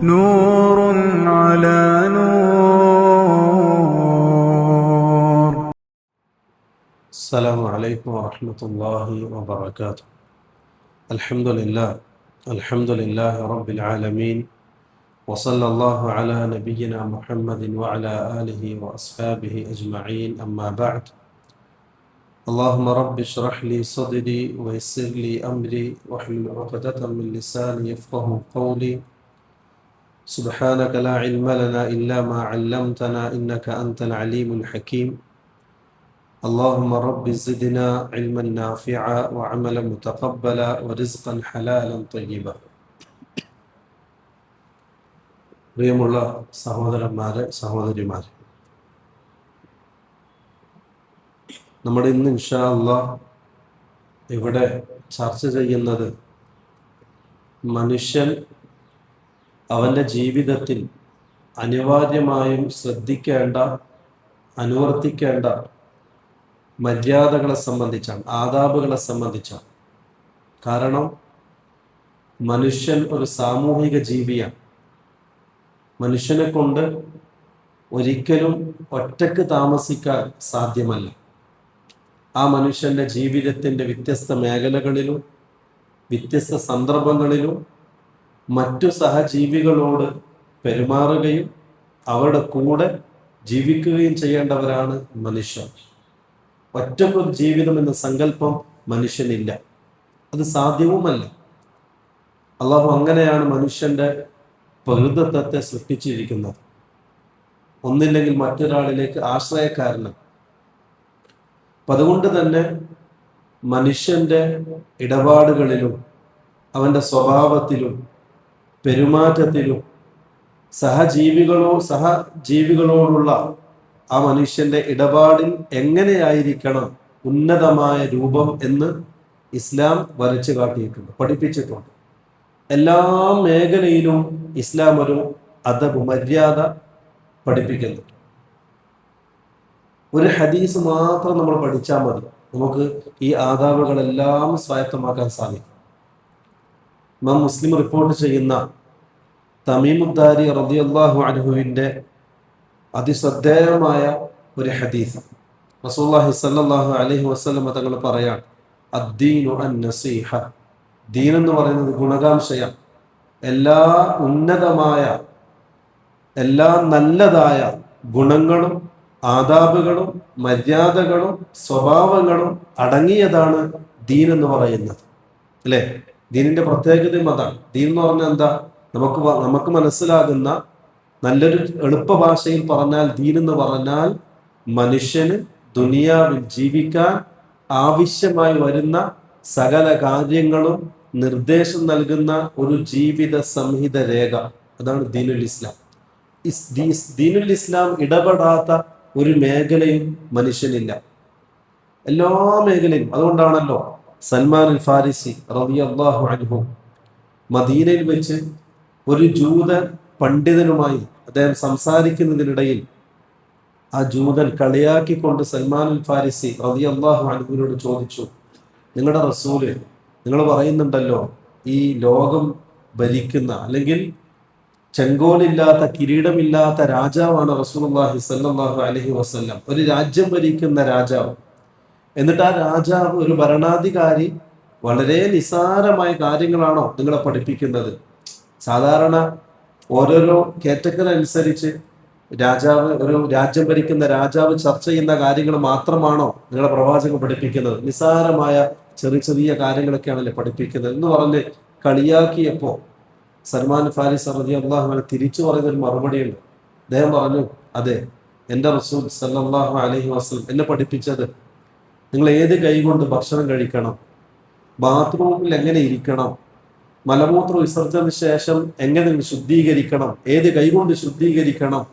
نور على نور. السلام عليكم ورحمة الله وبركاته. الحمد لله رب العالمين، وصلى الله على نبينا محمد وعلى آله وأصحابه أجمعين، أما بعد. اللهم رب اشرح لي صدري ويسر لي أمري واحلل عقدة من لساني يفقه قولي. سبحانك لا علم لنا إلا ما علمتنا إنك أنت العليم الحكيم. اللهم رب زدنا علما نافعا وعملا متقبلا ورزقا حلالا طيبا. പ്രിയമുള്ള സഹോദരന്മാരെ, സഹോദരിമാരെ, നമ്മുടെ ഇന്ന് ഇൻഷാ അല്ലാഹ് ഇവിടെ ചർച്ച ചെയ്യുന്നത് മനുഷ്യൻ അവൻ്റെ ജീവിതത്തിൽ അനിവാര്യമായും ശ്രദ്ധിക്കേണ്ട, അനുവർത്തിക്കേണ്ട മര്യാദകളെ സംബന്ധിച്ചാണ്, ആദാബുകളെ സംബന്ധിച്ചാണ്. കാരണം മനുഷ്യൻ ഒരു സാമൂഹിക ജീവിയാണ്. മനുഷ്യനെ കൊണ്ട് ഒരിക്കലും ഒറ്റക്ക് താമസിക്കാൻ സാധ്യമല്ല. ആ മനുഷ്യൻ്റെ ജീവിതത്തിൻ്റെ വ്യത്യസ്ത മേഖലകളിലും വ്യത്യസ്ത സന്ദർഭങ്ങളിലും മറ്റു സഹജീവികളോട് പെരുമാറുകയും അവരുടെ കൂടെ ജീവിക്കുകയും ചെയ്യേണ്ടവരാണ് മനുഷ്യർ. ഒറ്റക്കൊരു ജീവിതം എന്ന സങ്കല്പം മനുഷ്യനില്ല, അത് സാധ്യവുമല്ല. അള്ളാഹു അങ്ങനെയാണ് മനുഷ്യൻ്റെ പ്രകൃതത്വത്തെ സൃഷ്ടിച്ചിരിക്കുന്നത്. ഒന്നില്ലെങ്കിൽ മറ്റൊരാളിലേക്ക് ആശ്രയക്കാരനാണ്. അപ്പം അതുകൊണ്ട് തന്നെ മനുഷ്യൻ്റെ ഇടപാടുകളിലും അവൻ്റെ സ്വഭാവത്തിലും പെരുമാറ്റത്തിലും സഹജീവികളോടുള്ള ആ മനുഷ്യൻ്റെ ഇടപാടിൽ എങ്ങനെയായിരിക്കണം ഉന്നതമായ രൂപം എന്ന് ഇസ്ലാം വരച്ചു കാട്ടിയിട്ടുണ്ട്, പഠിപ്പിച്ചിട്ടുണ്ട്. എല്ലാ മേഖലയിലും ഇസ്ലാം ഒരു അദബ്, മര്യാദ പഠിപ്പിക്കുന്നുണ്ട്. ഒരു ഹദീസ് മാത്രം നമ്മൾ പഠിച്ചാൽ മതി, നമുക്ക് ഈ ആദാബുകളെല്ലാം സ്വായത്തമാക്കാൻ സാധിക്കും. ഇമാം മുസ്ലിം റിപ്പോർട്ട് ചെയ്യുന്ന തമീമുദ്ദാരി റളിയല്ലാഹു അൻഹുവിൻ്റെ അതിശ്രദ്ധേയമായ ഒരു ഹദീസ്, റസൂലുള്ളാഹി സ്വല്ലല്ലാഹു അലൈഹി വസല്ലം തങ്ങൾ പറയാൻ, അദ്ദീനു അൻ-നസീഹ, ദീൻ എന്ന് പറയുന്നത് ഗുണകാംക്ഷയാണ്. എല്ലാ ഉന്നതമായ, എല്ലാ നല്ലതായ ഗുണങ്ങളും ആദാബുകളും മര്യാദകളും സ്വഭാവങ്ങളും അടങ്ങിയതാണ് ദീൻ എന്ന് പറയുന്നത്, അല്ലേ? ദീനിന്റെ പ്രത്യേകതയും അതാണ്. ദീൻ എന്ന് പറഞ്ഞാൽ എന്താ? നമുക്ക് മനസ്സിലാകുന്ന നല്ലൊരു എളുപ്പ ഭാഷയിൽ പറഞ്ഞാൽ ദീൻ എന്ന് പറഞ്ഞാൽ മനുഷ്യന് ദുനിയാവിൽ ജീവിക്കാൻ ആവശ്യമായി വരുന്ന സകല കാര്യങ്ങളും നിർദ്ദേശം നൽകുന്ന ഒരു ജീവിത സംഹിത രേഖ. അതാണ് ദീനുൽ ഇസ്ലാം. ദീനുൽ ഇസ്ലാം ഇടപെടാത്ത ഒരു മേഖലയും മനുഷ്യനില്ല, എല്ലാ മേഖലയും. അതുകൊണ്ടാണല്ലോ സൽമാൻ അൽ ഫാരിസി റളിയല്ലാഹു അൻഹു മദീനയിൽ വെച്ച് ഒരു ജൂതൻ പണ്ഡിതനുമായി അദ്ദേഹം സംസാരിക്കുന്നതിനിടയിൽ ആ ജൂതൻ കളിയാക്കിക്കൊണ്ട് സൽമാൻ അൽ ഫാരിസി റളിയല്ലാഹു അൻഹുവിനോട് ചോദിച്ചു, നിങ്ങളുടെ റസൂല്, നിങ്ങൾ പറയുന്നുണ്ടല്ലോ ഈ ലോകം ഭരിക്കുന്ന, അല്ലെങ്കിൽ ചെങ്കോലില്ലാത്ത, കിരീടമില്ലാത്ത രാജാവാണ് റസൂലുള്ളാഹി സ്വല്ലല്ലാഹു അലൈഹി വസല്ലം, ഒരു രാജ്യം ഭരിക്കുന്ന രാജാവ്. എന്നിട്ട് ആ രാജാവ്, ഒരു ഭരണാധികാരി, വളരെ നിസാരമായ കാര്യങ്ങളാണോ നിങ്ങളെ പഠിപ്പിക്കുന്നത്? സാധാരണ ഓരോരോ കാറ്റഗറി അനുസരിച്ച് രാജാവ്, ഒരു രാജ്യം ഭരിക്കുന്ന രാജാവ് ചർച്ച ചെയ്യുന്ന കാര്യങ്ങൾ മാത്രമാണോ നിങ്ങളെ പ്രവാചകൻ പഠിപ്പിക്കുന്നത്? നിസാരമായ ചെറിയ ചെറിയ കാര്യങ്ങളൊക്കെയാണല്ലേ പഠിപ്പിക്കുന്നത് എന്ന് പറഞ്ഞ് കളിയാക്കിയപ്പോ സൽമാൻ ഫാരിസ് റളിയല്ലാഹു അൻഹു തിരിച്ചു പറയുന്നൊരു മറുപടിയുണ്ട്. അദ്ദേഹം പറഞ്ഞു, അതെ, എൻ്റെ റസൂൽ സല്ലല്ലാഹു അലൈഹി വസല്ലം എന്നെ പഠിപ്പിച്ചത് നിങ്ങൾ ഏത് കൈ കൊണ്ട് ഭക്ഷണം കഴിക്കണം, ബാത്റൂമിൽ എങ്ങനെ ഇരിക്കണം, മലമൂത്ര വിസർജന ശേഷം എങ്ങനെ ശുദ്ധീകരിക്കണം, ഏത് കൈ കൊണ്ട് ശുദ്ധീകരിക്കണം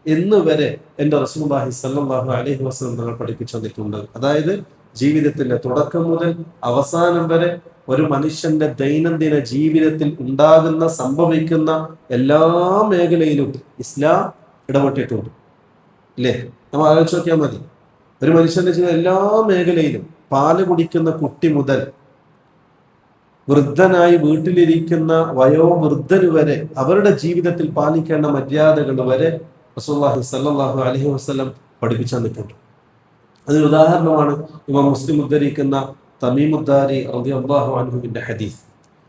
എന്ന് വരെ എൻ്റെ റസൂലുള്ളാഹി സ്വല്ലല്ലാഹു അലൈഹി വസല്ലം തങ്ങൾ പഠിപ്പിച്ചു തന്നിട്ടുണ്ട്. അതായത് ജീവിതത്തിന്റെ തുടക്കം മുതൽ അവസാനം വരെ ഒരു മനുഷ്യന്റെ ദൈനംദിന ജീവിതത്തിൽ ഉണ്ടാകുന്ന, സംഭവിക്കുന്ന എല്ലാ മേഖലയിലും ഇസ്ലാം ഇടപെട്ടിട്ടുണ്ട്, ഇല്ലേ? നമ്മൾ ആലോചിച്ച് നോക്കിയാൽ മതി. ഒരു മനുഷ്യന്റെ ജീവിതം എല്ലാ മേഖലയിലും, പാല് കുടിക്കുന്ന കുട്ടി മുതൽ വൃദ്ധനായി വീട്ടിലിരിക്കുന്ന വയോവൃദ്ധന് വരെ അവരുടെ ജീവിതത്തിൽ പാലിക്കേണ്ട മര്യാദകൾ വരെ റസൂലുള്ളാഹി സ്വല്ലല്ലാഹു അലൈഹി വസല്ലം പഠിപ്പിച്ചു തന്നിട്ടുണ്ട്. അതിന് ഉദാഹരണമാണ് ഇമാം മുസ്ലിം ഉദ്ധരിക്കുന്ന തമീമുദ്ദാരി റളിയല്ലാഹു അൻഹുവിന്റെ ഹദീസ്.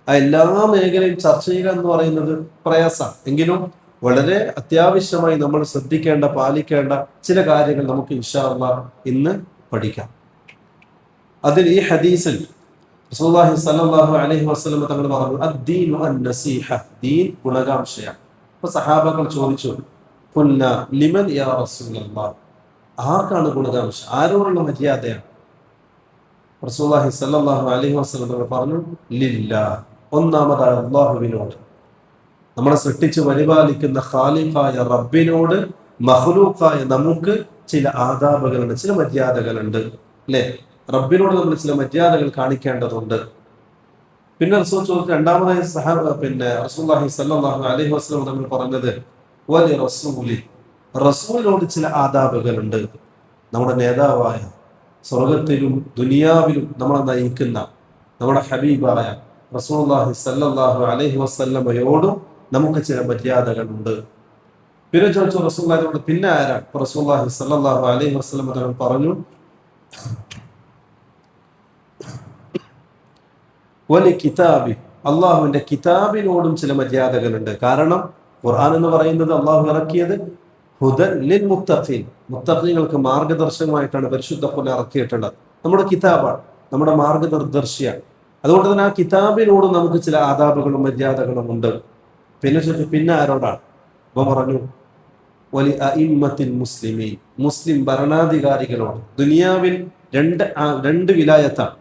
ആ എല്ലാ മേഖലയും ചർച്ച ചെയ്യുക എന്ന് പറയുന്നത് പ്രയാസമാണ്. എങ്കിലും വളരെ അത്യാവശ്യമായി നമ്മൾ ശ്രദ്ധിക്കേണ്ട പാലിക്കേണ്ട ചില കാര്യങ്ങൾ നമുക്ക് ഇൻഷാ അല്ലാഹ് ഇന്ന് പഠിക്കാം. അതിൽ ഈ ഹദീസിൽ റസൂലുള്ളാഹി സ്വല്ലല്ലാഹു അലൈഹി വസല്ലം തങ്ങൾ പറഞ്ഞു, അദ്ദീനു അൻ-നസീഹ, ദീൻ ഗുണകാംക്ഷയാണ്. അപ്പൊ സഹാബകൾ ചോദിച്ചു, ഖുൽനാ ലിമൻ യാ റസൂലല്ലാഹ്, ആർക്കാണ് ഗുണകാംക്ഷ, ആരോടുള്ള മര്യാദയാണ്? റസൂലുള്ളാഹി സ്വല്ലല്ലാഹു അലൈഹി വസല്ലം തങ്ങൾ പറഞ്ഞു, ലില്ലാഹ്, ഒന്നാമതായ അല്ലാഹുവിനോട്, നമ്മളെ സൃഷ്ടിച്ച് പരിപാലിക്കുന്ന ഖാലിഖായ റബ്ബിനോട് മഖ്ലൂഖായ നമുക്ക് ചില ആദാബുകളുണ്ട്, ചില മര്യാദകളുണ്ട് അല്ലെ? റബ്ബിനോട് നമ്മൾ ചില മര്യാദകൾ കാണിക്കേണ്ടതുണ്ട്. പിന്നെ റസൂൽ ചോദിച്ചു, രണ്ടാമതായി റസൂലുള്ളാഹി സ്വല്ലല്ലാഹു അലൈഹി വസല്ലം തങ്ങൾ പറഞ്ഞത്, വലി റസൂലി, റസൂലിനോട് ചില ആദാബുകളുണ്ട്. നമ്മുടെ നേതാവായ, സ്വർഗത്തിലും ദുനിയാവിലും നമ്മളെ നയിക്കുന്ന നമ്മുടെ ഹബീബായ റസൂലുള്ളാഹി സ്വല്ലല്ലാഹു അലൈഹി വസല്ലമയോടും നമുക്ക് ചില മര്യാദകളുണ്ട്. പിന്നെ ചോദിച്ചു റസൂലുള്ളാഹിയോട് പിന്നെ ആരാണ്? റസൂലുള്ളാഹി സ്വല്ലല്ലാഹു അലൈഹി വസല്ലം തങ്ങൾ പറഞ്ഞു, വലി കിതാബി, അള്ളാഹുവിന്റെ കിതാബിനോടും ചില മര്യാദകളുണ്ട്. കാരണം ഖുർആൻ എന്ന് പറയുന്നത് അള്ളാഹു ഇറക്കിയത് ഹുദൻ ലിൽ മുത്തഖീൻ, മുത്തഖീങ്ങൾക്ക് മാർഗദർശനമായിട്ടാണ് പരിശുദ്ധ ഖുർആൻ ഇറക്കിയിട്ടുള്ളത്. നമ്മുടെ കിതാബാണ്, നമ്മുടെ മാർഗനിർദ്ദേശിയാണ്. അതുകൊണ്ട് തന്നെ ആ കിതാബിനോടും നമുക്ക് ചില ആദാബുകളും മര്യാദകളും ഉണ്ട്. പിന്നെ ചോദിച്ചു പിന്നെ ആരോടാണ്? അപ്പൊ പറഞ്ഞു, വലി അഇമ്മത്തിൽ മുസ്ലിമീൻ, മുസ്ലിം ഭരണാധികാരികളോട്. ദുനിയാവിൽ രണ്ട് വിലായത്താണ്,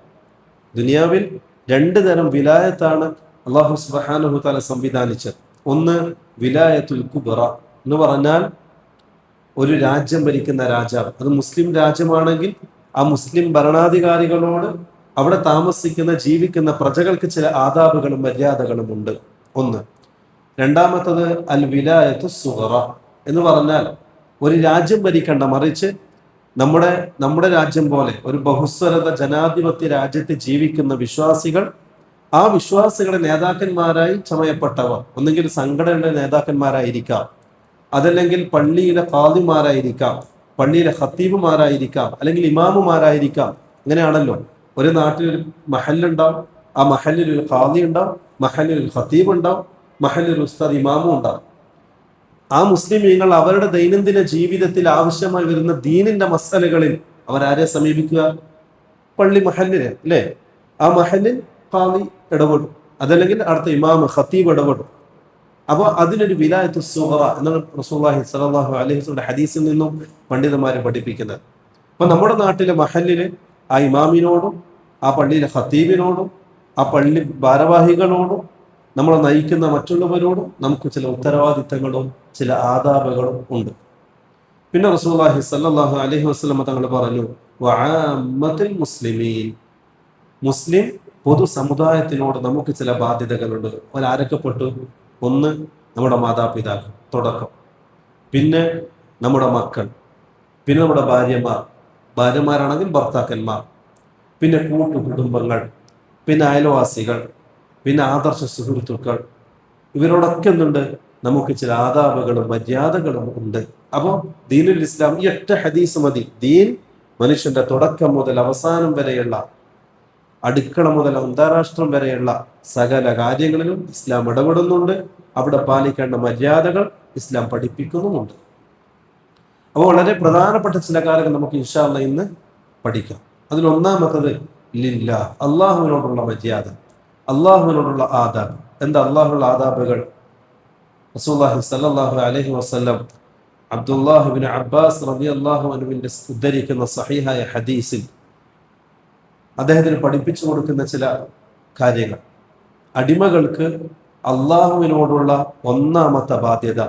ദുനിയാവിൽ രണ്ട് തരം വിലായത്താണ് അല്ലാഹു സുബ്ഹാനഹു തആല സംവിധാനിച്ചത്. ഒന്ന് വിലായത്തുൽ കുബ്ര എന്ന് പറഞ്ഞാൽ ഒരു രാജ്യം ഭരിക്കുന്ന രാജാവ്, അത് മുസ്ലിം രാജ്യമാണെങ്കിൽ ആ മുസ്ലിം ഭരണാധികാരികളോട് അവിടെ താമസിക്കുന്ന ജീവിക്കുന്ന പ്രജകൾക്ക് ചില ആദാബുകളും മര്യാദകളും ഉണ്ട്. ഒന്ന്. രണ്ടാമത്തത് അൽ വിലായത്തു സുഗ്റ എന്ന് പറഞ്ഞാൽ ഒരു രാജ്യം ഭരിക്കേണ്ട, മറിച്ച് നമ്മുടെ രാജ്യം പോലെ ഒരു ബഹുസ്വരത ജനാധിപത്യ രാജ്യത്ത് ജീവിക്കുന്ന വിശ്വാസികൾ, ആ വിശ്വാസികളുടെ നേതാക്കന്മാരായി ചമയപ്പെട്ടവർ ഒന്നെങ്കിൽ സംഘടനയുടെ നേതാക്കന്മാരായിരിക്കാം, അതല്ലെങ്കിൽ പള്ളിയിലെ ഖാദിമാരായിരിക്കാം, പള്ളിയിലെ ഖത്തീബുമാരായിരിക്കാം, അല്ലെങ്കിൽ ഇമാമുമാരായിരിക്കാം. അങ്ങനെയാണല്ലോ, ഒരു നാട്ടിൽ ഒരു മഹല്ലുണ്ടാവും, ആ മഹല്ലിൽ ഒരു ഖാദി ഉണ്ടാവും, മഹല്ലിൽ ഒരു ഖത്തീബ് ഉണ്ടാവും, മഹല്ലിൽ ഒരു ഉസ്താദ് ഇമാമും ഉണ്ടാവും. ആ മുസ്ലിമീങ്ങൾ അവരുടെ ദൈനംദിന ജീവിതത്തിൽ ആവശ്യമായി വരുന്ന ദീനിന്റെ മസലകളിൽ അവരാരെ സമീപിക്കുക? പള്ളി മഹല്ലിനെ അല്ലേ? ആ മഹല്ലിൽ ഖാദി ഇടപെടും, അതല്ലെങ്കിൽ അടുത്ത ഇമാമ് ഖത്തീബ് ഇടപെടും. അപ്പോൾ അതിനൊരു വിലായത്തു സുഗ്റ എന്നാണ് റസൂലുള്ളാഹി സ്വല്ലല്ലാഹു അലൈഹി വസല്ലം ഹദീസിൽ നിന്നും പണ്ഡിതന്മാരെ പഠിപ്പിക്കുന്നത്. അപ്പൊ നമ്മുടെ നാട്ടിലെ മഹല്ലില് ആ ഇമാമിനോടും ആ പള്ളിയിലെ ഖത്തീബിനോടും ആ പള്ളി ഭാരവാഹികളോടും നമ്മളെ നയിക്കുന്ന മറ്റുള്ളവരോടും നമുക്ക് ചില ഉത്തരവാദിത്തങ്ങളും ചില ആദാബുകളും ഉണ്ട്. പിന്നെ റസൂലുള്ളാഹി സ്വല്ലല്ലാഹു അലൈഹി വസല്ലം തങ്ങൾ പറഞ്ഞു, വഅമ്മത്തുൽ മുസ്ലിമീൻ, മുസ്ലിം പൊതു സമുദായത്തിനോട് നമുക്ക് ചില ബാധ്യതകളുണ്ട്. അവരാരൊക്കെപ്പെട്ടു? ഒന്ന്, നമ്മുടെ മാതാപിതാക്കൾ തുടക്കം, പിന്നെ നമ്മുടെ മക്കൾ, പിന്നെ നമ്മുടെ ഭാര്യമാരാണെങ്കിൽ ഭർത്താക്കന്മാർ, പിന്നെ കൂട്ടുകുടുംബങ്ങൾ, പിന്നെ അയൽവാസികൾ, പിന്നെ ആദർശ സുഹൃത്തുക്കൾ. ഇവരോടൊക്കെ എന്തുണ്ട്? നമുക്ക് ചില ആദാബുകളും മര്യാദകളും ഉണ്ട്. അപ്പോൾ ദീനുൽ ഇസ്ലാം ഈ ഒറ്റ ഹദീസ് മതി. ദീൻ മനുഷ്യന്റെ തുടക്കം മുതൽ അവസാനം വരെയുള്ള, അടുക്കള മുതൽ അന്താരാഷ്ട്രം വരെയുള്ള സകല കാര്യങ്ങളിലും ഇസ്ലാം ഇടപെടുന്നുണ്ട്. അവിടെ പാലിക്കേണ്ട മര്യാദകൾ ഇസ്ലാം പഠിപ്പിക്കുന്നുമുണ്ട്. അപ്പോൾ വളരെ പ്രധാനപ്പെട്ട ചില കാര്യങ്ങൾ നമുക്ക് ഇൻഷാ അല്ലാഹ് ഇന്ന് പഠിക്കാം. അതിലൊന്നാമത്തത് ലില്ലാഹ്, അള്ളാഹുവിനോടുള്ള മര്യാദ, അള്ളാഹുവിനോടുള്ള ആദാബ്. എന്താ അള്ളാഹുള്ള ആദാബുകൾ? റസൂലുള്ളാഹി സ്വല്ലല്ലാഹു അലൈഹി വസല്ലം അബ്ദുല്ലാഹ് ഇബ്നു അബ്ബാസ് റളിയല്ലാഹു അൻഹുവിന്റെ ഉദ്ധരിക്കുന്ന സഹീഹായ ഹദീസിൽ അദ്ദേഹത്തിന് പഠിപ്പിച്ചു കൊടുക്കുന്ന ചില കാര്യങ്ങൾ, അടിമകൾക്ക് അള്ളാഹുവിനോടുള്ള ഒന്നാമത്തെ ബാധ്യത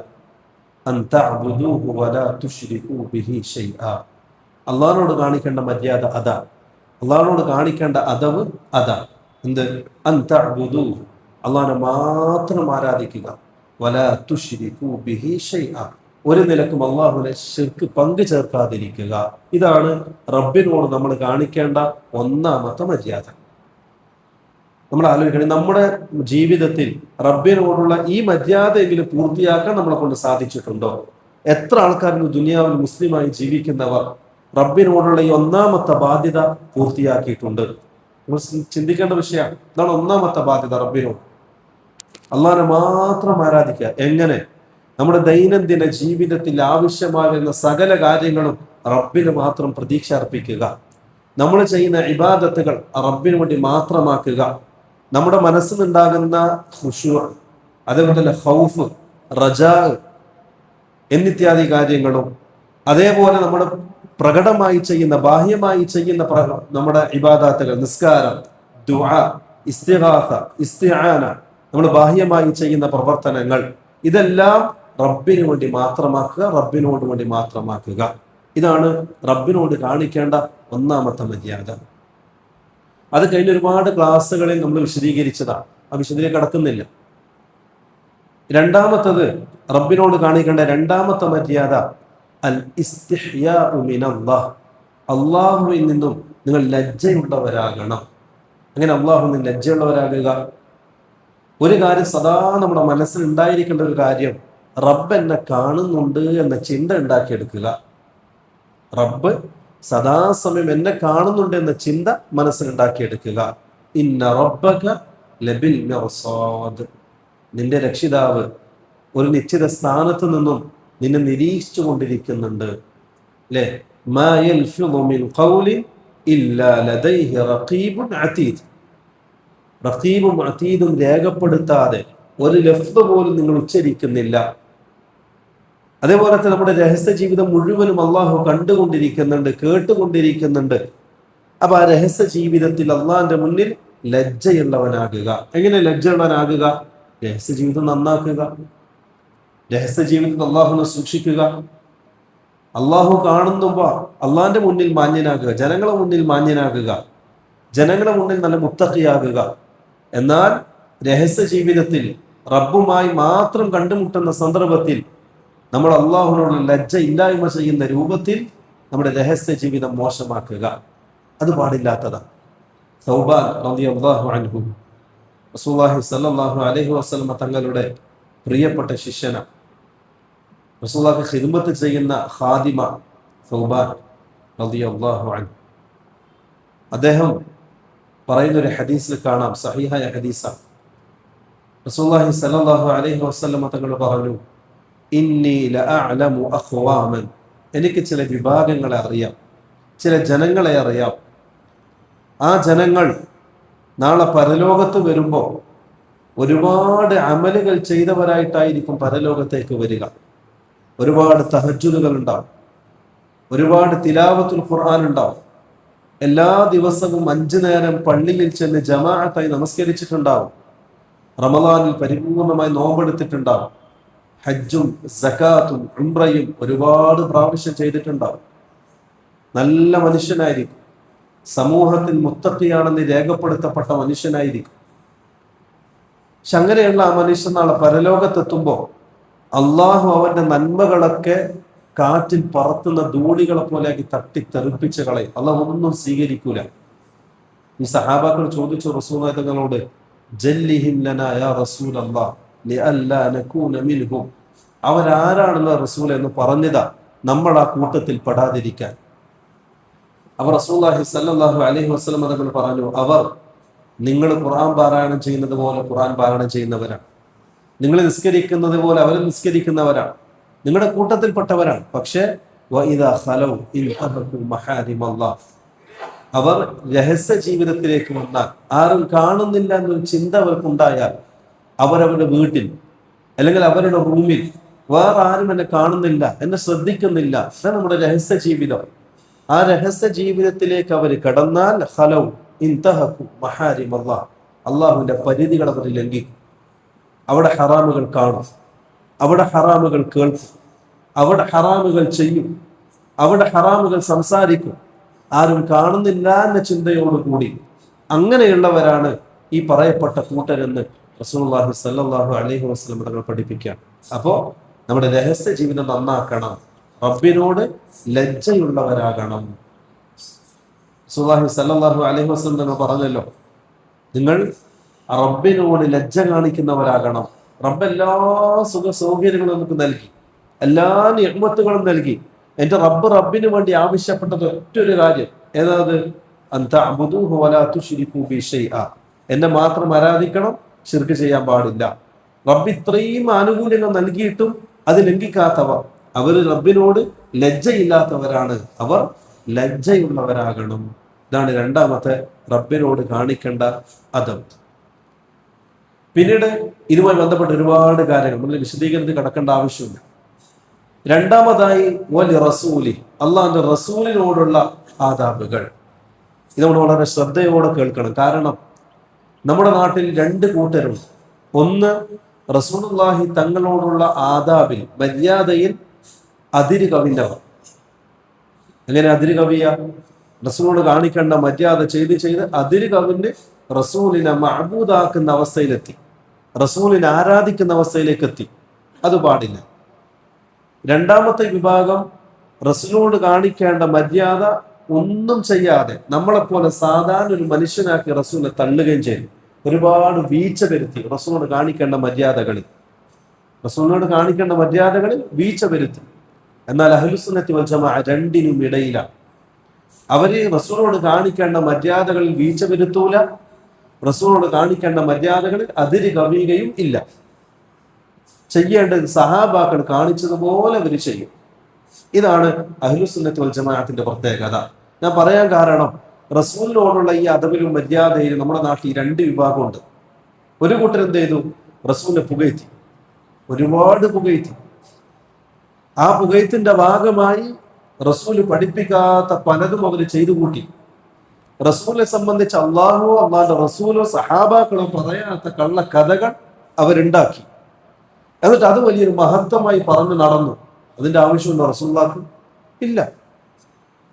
അൻ തഅ്ബുദൂഹു വലാ തുശ്രികൂ ബിഹി ശൈആ. അള്ളാഹിനോട് കാണിക്കേണ്ട മര്യാദ അതാ, അള്ളാഹിനോട് കാണിക്കേണ്ട അദബ് അതാ. എന്ത്? അൻ തഅ്ബുദൂഹു, അള്ളാഹിനെ മാത്രം ആരാധിക്കുക, വലാ തുശ്രികൂ ബിഹി ശൈആ, ഒരു നിലക്കും അള്ളാഹുവിനെ ശിർക്ക് പങ്കു ചേർക്കാതിരിക്കുക. ഇതാണ് റബ്ബിനോട് നമ്മൾ കാണിക്കേണ്ട ഒന്നാമത്തെ മര്യാദ. നമ്മൾ ആലോചിക്കണം, നമ്മുടെ ജീവിതത്തിൽ റബ്ബിനോടുള്ള ഈ മര്യാദയെങ്കിലും പൂർത്തിയാക്കാൻ നമ്മളെ കൊണ്ട് സാധിച്ചിട്ടുണ്ടോ? എത്ര ആൾക്കാരുണ്ട് ദുനിയാവിൽ മുസ്ലിമായി ജീവിക്കുന്നവർ റബ്ബിനോടുള്ള ഈ ഒന്നാമത്തെ ബാധ്യത പൂർത്തിയാക്കിയിട്ടുണ്ട്? നമ്മൾ ചിന്തിക്കേണ്ട വിഷയമാണ്. ഇതാണ് ഒന്നാമത്തെ ബാധ്യത, റബ്ബിനോട് അള്ളാഹിനെ മാത്രം ആരാധിക്കുക. എങ്ങനെ? നമ്മുടെ ദൈനംദിന ജീവിതത്തിൽ ആവശ്യമാകുന്ന സകല കാര്യങ്ങളും റബ്ബിന് മാത്രം പ്രതീക്ഷ അർപ്പിക്കുക. നമ്മൾ ചെയ്യുന്ന ഇബാദത്തുകൾ റബ്ബിന് വേണ്ടി മാത്രമാക്കുക. നമ്മുടെ മനസ്സിലുണ്ടാകുന്ന ഖുശൂ', അതേപോലെ തന്നെ ഖൗഫ്, റജാ എന്നിത്യാദി കാര്യങ്ങളും, അതേപോലെ നമ്മുടെ പ്രകടമായി ചെയ്യുന്ന, ബാഹ്യമായി ചെയ്യുന്ന നമ്മുടെ ഇബാദത്തുകൾ, നിസ്കാരം, ദുആ, ഇസ്തിഗാസ, ഇസ്തിആന, നമ്മൾ ബാഹ്യമായി ചെയ്യുന്ന പ്രവർത്തനങ്ങൾ, ഇതെല്ലാം റബ്ബിന് വേണ്ടി മാത്രമാക്കുക, റബ്ബിനോട് വേണ്ടി മാത്രമാക്കുക. ഇതാണ് റബ്ബിനോട് കാണിക്കേണ്ട ഒന്നാമത്തെ മര്യാദ. അത് കഴിഞ്ഞ ഒരുപാട് ക്ലാസ്സുകളിൽ നമ്മൾ വിശദീകരിച്ചതാണ്, ആ വിശദീകരിച്ച് കടക്കുന്നില്ല. രണ്ടാമത്തത് റബ്ബിനോട് കാണിക്കേണ്ട രണ്ടാമത്തെ മര്യാദ അൽ ഇസ്തിഹ്യാഉ മിനല്ലാഹ്. അള്ളാഹുവിൽ നിന്നും നിങ്ങൾ ലജ്ജയുള്ളവരാകണം. അങ്ങനെ അള്ളാഹുവിൽ നിന്ന് ലജ്ജയുള്ളവരാകുക. ഒരു കാര്യം സദാ നമ്മുടെ മനസ്സിൽ ഉണ്ടായിരിക്കേണ്ട ഒരു കാര്യം, റബ്ബ് എന്നെ കാണുന്നുണ്ട് എന്ന ചിന്ത ഉണ്ടാക്കിയെടുക്കുക. റബ്ബ് സദാസമയം എന്നെ കാണുന്നുണ്ട് എന്ന ചിന്ത മനസ്സിലുണ്ടാക്കിയെടുക്കുക. ഇന്ന റബ്ബക ലബിൽ മിർസാദ്. നിന്റെ രക്ഷിതാവ് ഒരു നിശ്ചിത സ്ഥാനത്ത് നിന്നും നിന്നെ നിരീക്ഷിച്ചു കൊണ്ടിരിക്കുന്നുണ്ട്. അല്ലേ? മാ യൽഫിദു മിൻ ഖൗലിൻ ഇല്ലാ ലദൈഹി റഖീബുൻ അതീദ്. റഖീബും അതീദും രേഖപ്പെടുത്താതെ ഒരു ലഫ്ദ് പോലും നിങ്ങൾ ഉച്ചരിക്കുന്നില്ല. അതേപോലെ തന്നെ നമ്മുടെ രഹസ്യ ജീവിതം മുഴുവനും അള്ളാഹു കണ്ടുകൊണ്ടിരിക്കുന്നുണ്ട്, കേട്ടുകൊണ്ടിരിക്കുന്നുണ്ട്. അപ്പൊ ആ രഹസ്യ ജീവിതത്തിൽ അള്ളാഹിന്റെ മുന്നിൽ ലജ്ജയുള്ളവനാകുക. എങ്ങനെ ലജ്ജയുള്ളവനാകുക? രഹസ്യ ജീവിതം നന്നാക്കുക, രഹസ്യ ജീവിതത്തിൽ അള്ളാഹുവിനെ സൂക്ഷിക്കുക. അള്ളാഹു കാണുമ്പോ അള്ളാഹിന്റെ മുന്നിൽ മാന്യനാകുക, ജനങ്ങളെ മുന്നിൽ മാന്യനാകുക, ജനങ്ങളെ മുന്നിൽ നല്ല മുത്തഖിയാകുക. എന്നാൽ രഹസ്യ ജീവിതത്തിൽ റബ്ബുമായി മാത്രം കണ്ടുമുട്ടുന്ന സന്ദർഭത്തിൽ നമ്മൾ അള്ളാഹുവിനോട് ലജ്ജ ഇല്ലായ്മ ചെയ്യുന്ന രൂപത്തിൽ നമ്മുടെ രഹസ്യ ജീവിതം മോശമാക്കുക. അത് പാടില്ലാത്തതാണ്. സൗബാൻ റളിയല്ലാഹു അൻഹു റസൂലുള്ളാഹി സ്വല്ലല്ലാഹു അലൈഹി വസല്ലം തങ്ങളുടെ പ്രിയപ്പെട്ട ശിഷ്യന, റസൂലുള്ളാഹിക്ക് ഖിദ്മത്ത് ചെയ്യുന്ന ഖാദിമ സൗബാൻ റളിയല്ലാഹു അൻഹു. അദ്ദേഹം പറയുന്നൊരു ഹദീസിൽ കാണാം, സഹീഹായ ഹദീസാണ്. റസൂലുള്ളാഹി സ്വല്ലല്ലാഹു അലൈഹി വസല്ലം തങ്ങൾ പറഞ്ഞു, ഇന്നി ലഅഅലമു അഖ്വാമൻ. എനിക്ക് ചില വിഭാഗങ്ങളെ അറിയാം, ചില ജനങ്ങളെ അറിയാം. ആ ജനങ്ങൾ നാളെ പരലോകത്ത് വരുമ്പോൾ ഒരുപാട് അമലുകൾ ചെയ്തവരായിട്ടായിരിക്കും പരലോകത്തേക്ക് വരിക. ഒരുപാട് തഹജ്ജുദുകൾ ഉണ്ടാവും, ഒരുപാട് തിലാവത്തുൽ ഖുർആൻ ഉണ്ടാവും. എല്ലാ ദിവസവും 5 നേരം പള്ളിയിൽ ചെന്ന് ജമാഅത്തായി നമസ്കരിച്ചിട്ടുണ്ടാവും. റമളാനിൽ പരിപൂർണമായി നോമ്പെടുത്തിട്ടുണ്ടാവും. ഹജ്ജും സകാത്തും ഉംറയും ഒരുപാട് പ്രാവശ്യം ചെയ്തിട്ടുണ്ടാവും. നല്ല മനുഷ്യനായിരിക്കും, സമൂഹത്തിൽ മുത്തഖിയാണെന്ന് രേഖപ്പെടുത്തപ്പെട്ട മനുഷ്യനായിരിക്കും. പക്ഷെ അങ്ങനെയുള്ള ആ മനുഷ്യൻ നാളെ പരലോകത്തെത്തുമ്പോൾ അള്ളാഹു അവന്റെ നന്മകളൊക്കെ കാറ്റിൽ പറത്തുന്ന ധൂളികളെ പോലെയാക്കി തട്ടിത്തെറിപ്പിച്ച് കളയും. അള്ളാഹു ഒന്നും സ്വീകരിക്കൂല. ഈ സഹാബാക്കൾ ചോദിച്ചു റസൂലുള്ളാഹി തങ്ങളോട്, ജല്ലിഹിം ലനാ യാ റസൂലല്ലാഹ് ലിഅല്ലാ നകൂന മിൻഹും. അവരാരാണെന്ന് റസൂൽ എന്ന് പറഞ്ഞതാ, നമ്മൾ ആ കൂട്ടത്തിൽ പെടാതിരിക്കാൻ. അവർ റസൂലുള്ളാഹി സ്വല്ലല്ലാഹു അലൈഹി വസല്ലം തങ്ങൾ പറഞ്ഞു, അവർ നിങ്ങൾ ഖുർആൻ പാരായണം ചെയ്യുന്നത് പോലെ ഖുർആൻ പാരായണം ചെയ്യുന്നവരാണ്, നിങ്ങൾ നിസ്കരിക്കുന്നത് പോലെ അവർ നിസ്കരിക്കുന്നവരാണ്, നിങ്ങളുടെ കൂട്ടത്തിൽപ്പെട്ടവരാണ്. പക്ഷേ വഇദാ ഖലൗ ഇൻഹബതു മഹാരിമല്ലാഹ്, അവർ രഹസ്യ ജീവിതത്തിലേക്ക് വന്നാൽ, ആരും കാണുന്നില്ല എന്നൊരു ചിന്ത അവർക്കുണ്ടായാൽ, അവരവരുടെ വീട്ടിൽ അല്ലെങ്കിൽ അവരുടെ റൂമിൽ വേറെ ആരും എന്നെ കാണുന്നില്ല, എന്നെ ശ്രദ്ധിക്കുന്നില്ല, അതാണ് നമ്മുടെ രഹസ്യ ജീവിതം. ആ രഹസ്യ ജീവിതത്തിലേക്ക് അവർ കടന്നാൽ ഖലൗ ഇൻതഹഖു മഹാരിമല്ലാഹ്, അള്ളാഹുവിന്റെ പരിധികൾ അവർ ലംഘിക്കും. അവിടെ ഹറാമുകൾ കാണും, അവിടെ ഹറാമുകൾ കേൾക്കും, അവിടെ ഹറാമുകൾ ചെയ്യും, അവിടെ ഹറാമുകൾ സംസാരിക്കും. ആരും കാണുന്നില്ല എന്ന ചിന്തയോടുകൂടി അങ്ങനെയുള്ളവരാണ് ഈ പറയപ്പെട്ട കൂട്ടരെന്ന് റസൂലുള്ളാഹി സ്വല്ലല്ലാഹു അലൈഹി വസല്ലം തങ്ങൾ പഠിപ്പിക്കുകയാണ്. അപ്പോൾ നമ്മുടെ രഹസ്യ ജീവിതം നന്നാക്കണം, റബ്ബിനോട് ലജ്ജയുള്ളവരാകണം. റസൂലുള്ളാഹി സ്വല്ലല്ലാഹു അലൈഹി വസല്ലം തങ്ങൾ പറഞ്ഞല്ലോ, നിങ്ങൾ റബ്ബിനോട് ലജ്ജ കാണിക്കുന്നവരാകണം. റബ്ബ് എല്ലാ സുഖ സൗകര്യങ്ങളും നമുക്ക് നൽകി, എല്ലാ നിഅ്മത്തുകളും നൽകി. എന്റെ റബ്ബിന് വേണ്ടി ആവശ്യപ്പെട്ടത് ഒറ്റൊരു കാര്യം, ഏതാത്? അൻ തഅ്ബുദൂഹു വലാ തുശ്രികൂ ബി ശൈഅ, എന്നെ മാത്രം ആരാധിക്കണം, ശിർക്ക് ചെയ്യാൻ പാടില്ല. റബ്ബ് ഇത്രയും ആനുകൂല്യങ്ങൾ നൽകിയിട്ടും അത് ലംഘിക്കാത്തവർ, അവർ റബ്ബിനോട് ലജ്ജയില്ലാത്തവരാണ്. അവർ ലജ്ജയുള്ളവരാകണം. ഇതാണ് രണ്ടാമത്തെ റബ്ബിനോട് കാണിക്കേണ്ട അദബ്. പിന്നീട് ഇതുമായി ബന്ധപ്പെട്ട ഒരുപാട് കാര്യങ്ങൾ നമ്മൾ വിശദീകരണത്തിൽ കടക്കേണ്ട ആവശ്യമില്ല. രണ്ടാമതായി വലി റസൂലി, അള്ളാഹിന്റെ റസൂലിനോടുള്ള ആദാബുകൾ. ഇത് നമ്മൾ വളരെ ശ്രദ്ധയോടെ കേൾക്കണം. കാരണം നമ്മുടെ നാട്ടിൽ രണ്ട് കൂട്ടരുണ്ട്. ഒന്ന്, റസൂലുള്ളാഹി തങ്ങളോടുള്ള ആദാബിൽ, മര്യാദയിൽ അതിര് കവിഞ്ഞവർ. എങ്ങനെ അതിര് കവിയ? റസൂലിനോട് കാണിക്കേണ്ട മര്യാദ ചെയ്ത് അതിര് കവിഞ്ഞ് റസൂലിനെ മഅബൂദാക്കുന്ന അവസ്ഥയിലെത്തി, റസൂലിനെ ആരാധിക്കുന്ന അവസ്ഥയിലേക്ക് എത്തി. അത് പാടില്ല. രണ്ടാമത്തെ വിഭാഗം, റസൂലിനോട് കാണിക്കേണ്ട മര്യാദ ഒന്നും ചെയ്യാതെ നമ്മളെപ്പോലെ സാധാരണ ഒരു മനുഷ്യനാക്കി റസൂലിനെ തള്ളുകയും ചെയ്തു. ഒരുപാട് വീഴ്ച വരുത്തി റസൂലിനോട് കാണിക്കേണ്ട മര്യാദകളിൽ വീഴ്ച വരുത്തി. എന്നാൽ അഹ്ലുസുന്നത്തി വൽ ജമാഅ രണ്ടിനും ഇടയിലാണ്. അവര് റസൂലിനോട് കാണിക്കേണ്ട മര്യാദകളിൽ വീഴ്ച വരുത്തൂല, റസൂലിനോട് കാണിക്കേണ്ട മര്യാദകളിൽ അതിര് കവിയുകയും ഇല്ല. ചെയ്യേണ്ടത് സഹാബാക്കൾ കാണിച്ചതുപോലെ അവർ ചെയ്യും. ഇതാണ് അഹ്ലുസുന്നത്തി വൽ ജമാഅത്തിന്റെ പ്രത്യേകത. ഞാൻ പറയാൻ കാരണം, റസൂലിനോടുള്ള ഈ അദബിലും മര്യാദയിലും നമ്മുടെ നാട്ടിൽ രണ്ട് വിഭാഗമുണ്ട്. ഒരു കൂട്ടർ എന്ത് ചെയ്തു? റസൂലിനെ പുകഴ്ത്തി, ഒരുപാട് പുകഴ്ത്തി. ആ പുകഴ്ത്തിന്റെ ഭാഗമായി റസൂല് പഠിപ്പിക്കാത്ത പലതും അവർ ചെയ്തു കൂട്ടി. റസൂലിനെ സംബന്ധിച്ച് അള്ളാഹുവോ അള്ളാഹിന്റെ റസൂലോ സഹാബാക്കളോ പറയാത്ത കള്ള കഥകൾ അവരുണ്ടാക്കി. എന്നിട്ട് അത് വലിയൊരു മഹത്വമായി പറഞ്ഞു നടന്നു. അതിന്റെ ആവശ്യമുണ്ടോ റസൂലുള്ളാഹിക്ക്? ഇല്ല.